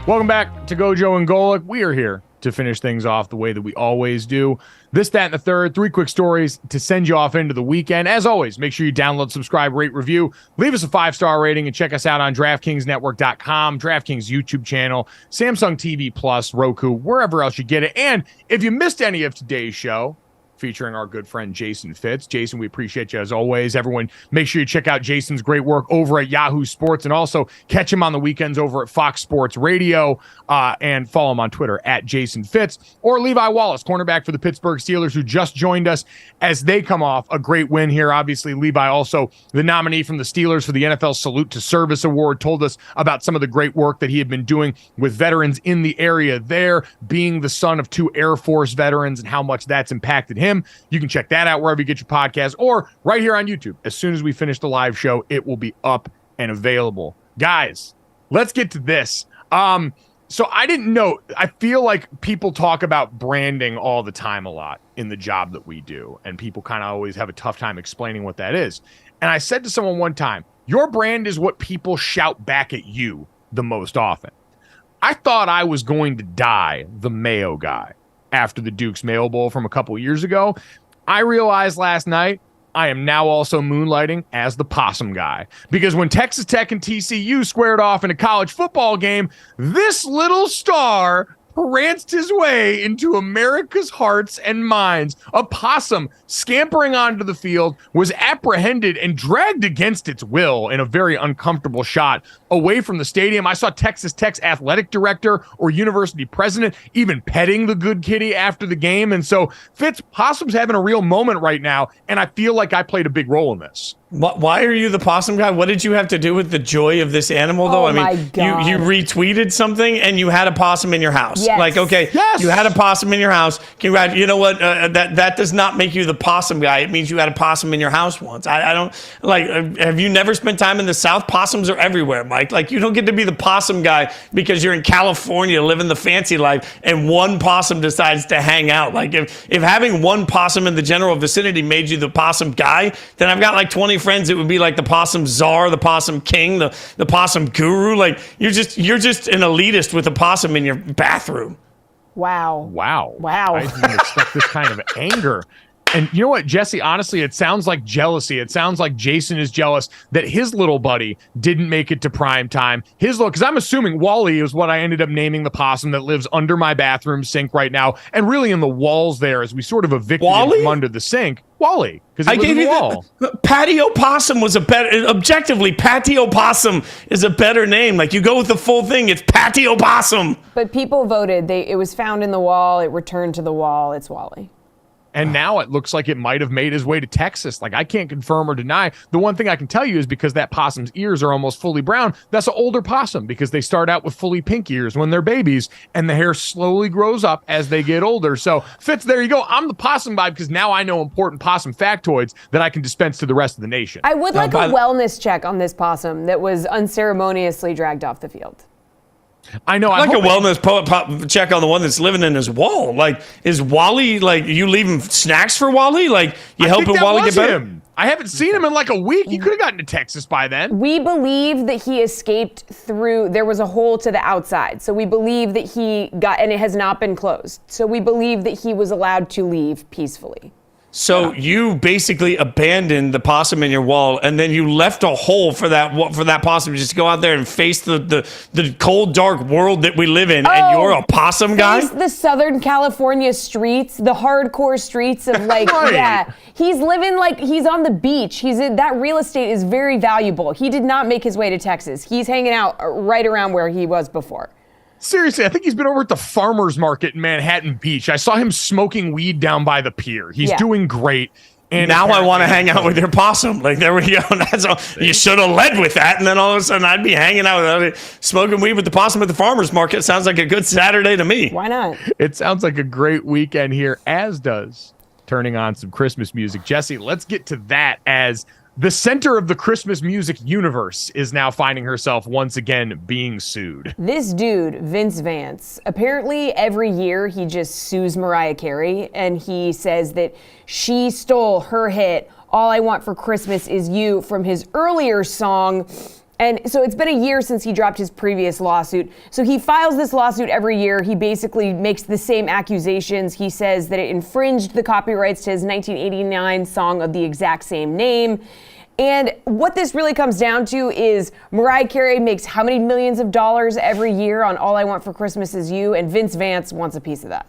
Welcome back to GoJo and Golic. We are here to finish things off the way that we always do. This, that, and the third. 3 quick stories to send you off into the weekend. As always, make sure you download, subscribe, rate, review. Leave us a 5-star rating and check us out on DraftKingsNetwork.com, DraftKings YouTube channel, Samsung TV Plus, Roku, wherever else you get it. And if you missed any of today's show, featuring our good friend Jason Fitz. Jason, we appreciate you as always. Everyone, make sure you check out Jason's great work over at Yahoo Sports, and also catch him on the weekends over at Fox Sports Radio, and follow him on Twitter at Jason Fitz. Or Levi Wallace, cornerback for the Pittsburgh Steelers, who just joined us as they come off a great win here. Obviously, Levi, also the nominee from the Steelers for the NFL Salute to Service Award, told us about some of the great work that he had been doing with veterans in the area there, being the son of 2 Air Force veterans and how much that's impacted him. You can check that out wherever you get your podcast, or right here on YouTube. As soon as we finish the live show, it will be up and available. Guys, let's get to this. So I didn't know, I feel like people talk about branding all the time a lot in the job that we do, and people kind of always have a tough time explaining what that is. And I said to someone one time, your brand is what people shout back at you the most often. I thought I was going to die the Mayo guy after the Duke's Mayo Bowl from a couple years ago. I realized last night I am now also moonlighting as the Possum Guy, because when Texas Tech and TCU squared off in a college football game, this little star pranced his way into America's hearts and minds. A possum scampering onto the field was apprehended and dragged against its will in a very uncomfortable shot away from the stadium. I saw Texas Tech's athletic director or university president even petting the good kitty after the game. And so Fitz, Possum's having a real moment right now, and I feel like I played a big role in this. Why are you the Possum Guy? What did you have to do with the joy of this animal, though? Oh, my God. You retweeted something and you had a possum in your house. Yes. Like, okay, Yes. You had a possum in your house. Congrats. You know what? That does not make you the Possum Guy. It means you had a possum in your house once. I don't, like, have you never spent time in the South? Possums are everywhere, Mike. Like, you don't get to be the Possum Guy because you're in California living the fancy life and one possum decides to hang out. Like, if having one possum in the general vicinity made you the Possum Guy, then I've got like 20 friends that would be like the Possum Czar, the Possum King, the Possum Guru. Like, you're just an elitist with a possum in your bathroom. Wow. I didn't expect this kind of anger. And you know what, Jesse, honestly, it sounds like jealousy. It sounds like Jason is jealous that his little buddy didn't make it to prime time. Because I'm assuming Wally is what I ended up naming the possum that lives under my bathroom sink right now, and really in the walls there as we sort of evicted him from under the sink. Wally, because I gave you the Patio Possum was a better, objectively, Patio Possum is a better name. Like, you go with the full thing, it's Patio Possum. But people voted. It was found in the wall. It returned to the wall. It's Wally. And now it looks like it might have made his way to Texas. Like, I can't confirm or deny. The one thing I can tell you is because that possum's ears are almost fully brown, that's an older possum, because they start out with fully pink ears when they're babies, and the hair slowly grows up as they get older. So, Fitz, there you go. I'm the Possum Guy because now I know important possum factoids that I can dispense to the rest of the nation. I would like a wellness check on this possum that was unceremoniously dragged off the field. I know. Like a wellness check on the one that's living in his wall. Like, is Wally, like, you leaving snacks for Wally? Like, you helping Wally get better? Him. I haven't seen him in like a week. He could have gotten to Texas by then. We believe that he escaped through, there was a hole to the outside. So we believe that he got, and it has not been closed. So we believe that he was allowed to leave peacefully. So you basically abandoned the possum in your wall, and then you left a hole for that possum to just go out there and face the cold, dark world that we live in, and you're a possum guy? Face the Southern California streets, the hardcore streets of like, right. Yeah. He's living like he's on the beach. That real estate is very valuable. He did not make his way to Texas. He's hanging out right around where he was before. Seriously, I think he's been over at the farmer's market in Manhattan Beach. I saw him smoking weed down by the pier. He's doing great. And now I want to hang out with your possum. Like, there we go. That's all. You should have led with that, and then all of a sudden I'd be hanging out smoking weed with the possum at the farmer's market. Sounds like a good Saturday to me. Why not? It sounds like a great weekend here, as does turning on some Christmas music. Jesse, let's get to that, as the center of the Christmas music universe is now finding herself once again being sued. This dude, Vince Vance, apparently every year he just sues Mariah Carey, and he says that she stole her hit, All I Want for Christmas Is You, from his earlier song. And so it's been a year since he dropped his previous lawsuit. So he files this lawsuit every year. He basically makes the same accusations. He says that it infringed the copyrights to his 1989 song of the exact same name. And what this really comes down to is Mariah Carey makes how many millions of dollars every year on All I Want for Christmas Is You, and Vince Vance wants a piece of that.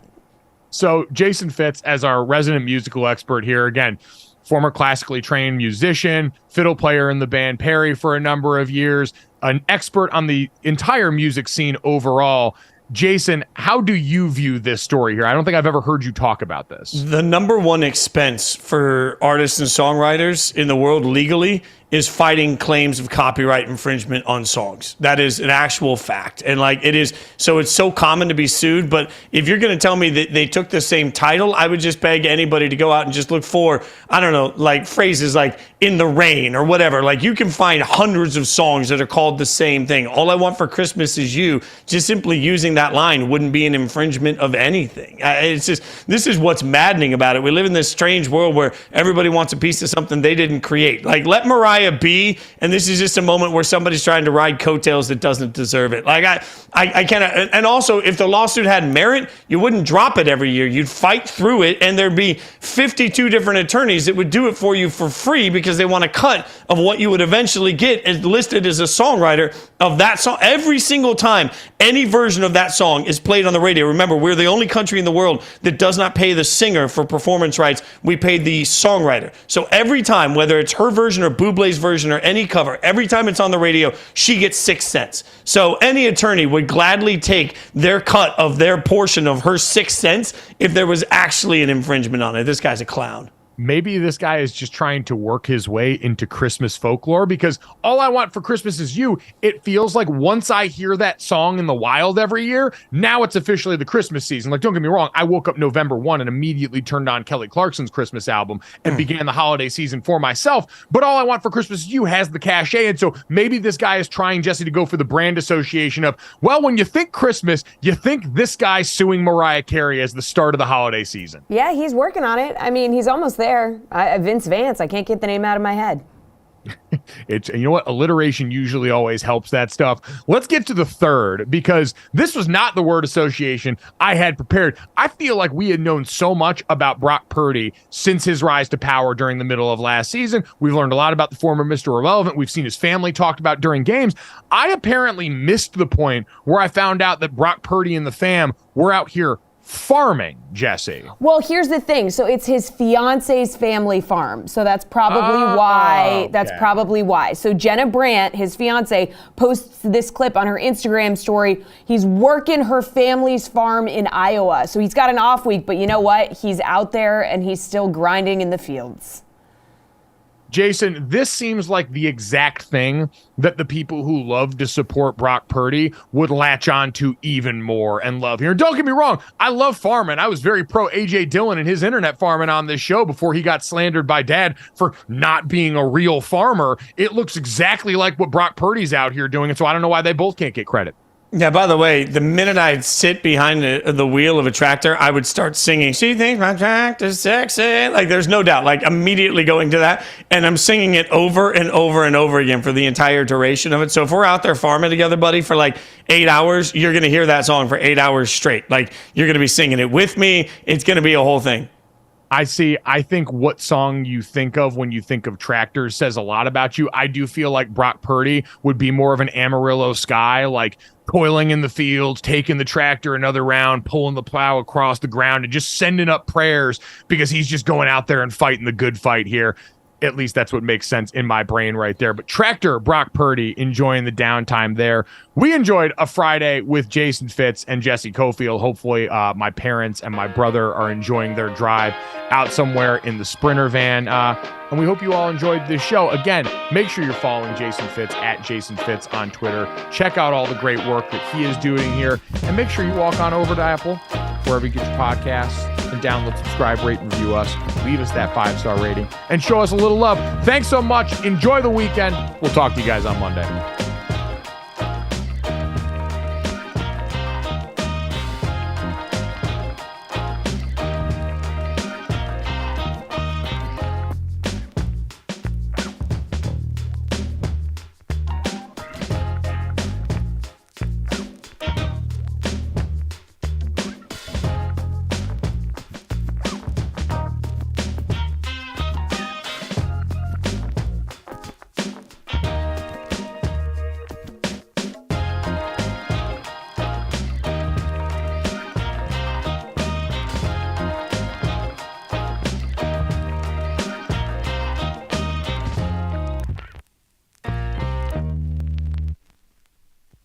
So Jason Fitz, as our resident musical expert here, again, former classically trained musician, fiddle player in the band Perry for a number of years, an expert on the entire music scene overall. Jason, how do you view this story here? I don't think I've ever heard you talk about this. The number one expense for artists and songwriters in the world legally is fighting claims of copyright infringement on songs. That is an actual fact. And like it is, so it's so common to be sued. But if you're going to tell me that they took the same title, I would just beg anybody to go out and just look for, I don't know, like phrases like in the rain or whatever. Like you can find hundreds of songs that are called the same thing. All I Want for Christmas Is You. Just simply using that line wouldn't be an infringement of anything. It's just, this is what's maddening about it. We live in this strange world where everybody wants a piece of something they didn't create. Like let Mariah be, and this is just a moment where somebody's trying to ride coattails that doesn't deserve it. Like I cannot. And also, if the lawsuit had merit, you wouldn't drop it every year. You'd fight through it, and there'd be 52 different attorneys that would do it for you for free because they want a cut of what you would eventually get as listed as a songwriter of that song. Every single time any version of that song is played on the radio. Remember, we're the only country in the world that does not pay the singer for performance rights. We pay the songwriter. So every time, whether it's her version or Bublé's version or any cover, every time it's on the radio, she gets 6 cents. So any attorney would gladly take their cut of their portion of her 6 cents if there was actually an infringement on it. This guy's a clown. Maybe this guy is just trying to work his way into Christmas folklore, because All I Want for Christmas Is You, it feels like once I hear that song in the wild every year, now it's officially the Christmas season. Like, don't get me wrong, I woke up November 1 and immediately turned on Kelly Clarkson's Christmas album and began the holiday season for myself. But All I Want for Christmas Is You has the cachet. And so maybe this guy is trying, Jesse, to go for the brand association of, well, when you think Christmas, you think this guy suing Mariah Carey as the start of the holiday season. Yeah, he's working on it. I mean, he's almost there. Vince Vance, I can't get the name out of my head. It's, you know what, alliteration usually always helps that stuff. Let's get to the third, because this was not the word association I had prepared. I feel like we had known so much about Brock Purdy since his rise to power during the middle of last season. We've learned a lot about the former Mr. Irrelevant. We've seen his family talked about during games. I apparently missed the point where I found out that Brock Purdy and the fam were out here farming, Jesse. Well, here's the thing. So it's his fiance's family farm. So that's probably why. That's probably why. So Jenna Brandt, his fiance, posts this clip on her Instagram story. He's working her family's farm in Iowa. So he's got an off week, but you know what? He's out there and he's still grinding in the fields. Jason, this seems like the exact thing that the people who love to support Brock Purdy would latch on to even more and love here. Don't get me wrong, I love farming. I was very pro A.J. Dillon and his internet farming on this show before he got slandered by Dad for not being a real farmer. It looks exactly like what Brock Purdy's out here doing, and so I don't know why they both can't get credit. Yeah, by the way, the minute I'd sit behind the wheel of a tractor, I would start singing, "She thinks my tractor's sexy." Like, there's no doubt, like, immediately going to that. And I'm singing it over and over and over again for the entire duration of it. So if we're out there farming together, buddy, for like 8 hours, you're going to hear that song for 8 hours straight. Like, you're going to be singing it with me. It's going to be a whole thing. I think what song you think of when you think of tractors says a lot about you. I do feel like Brock Purdy would be more of an Amarillo Sky, like toiling in the fields, taking the tractor another round, pulling the plow across the ground, and just sending up prayers because he's just going out there and fighting the good fight here. At least that's what makes sense in my brain right there. But Tractor Brock Purdy enjoying the downtime there. We enjoyed a Friday with Jason Fitz and Jesse Cofield. Hopefully my parents and my brother are enjoying their drive out somewhere in the Sprinter van. And we hope you all enjoyed this show. Again, make sure you're following Jason Fitz at Jason Fitz on Twitter. Check out all the great work that he is doing here. And make sure you walk on over to Apple, wherever you get your podcasts, and download, subscribe, rate, and review us. Leave us that 5-star rating and show us a little love. Thanks so much. Enjoy the weekend. We'll talk to you guys on Monday.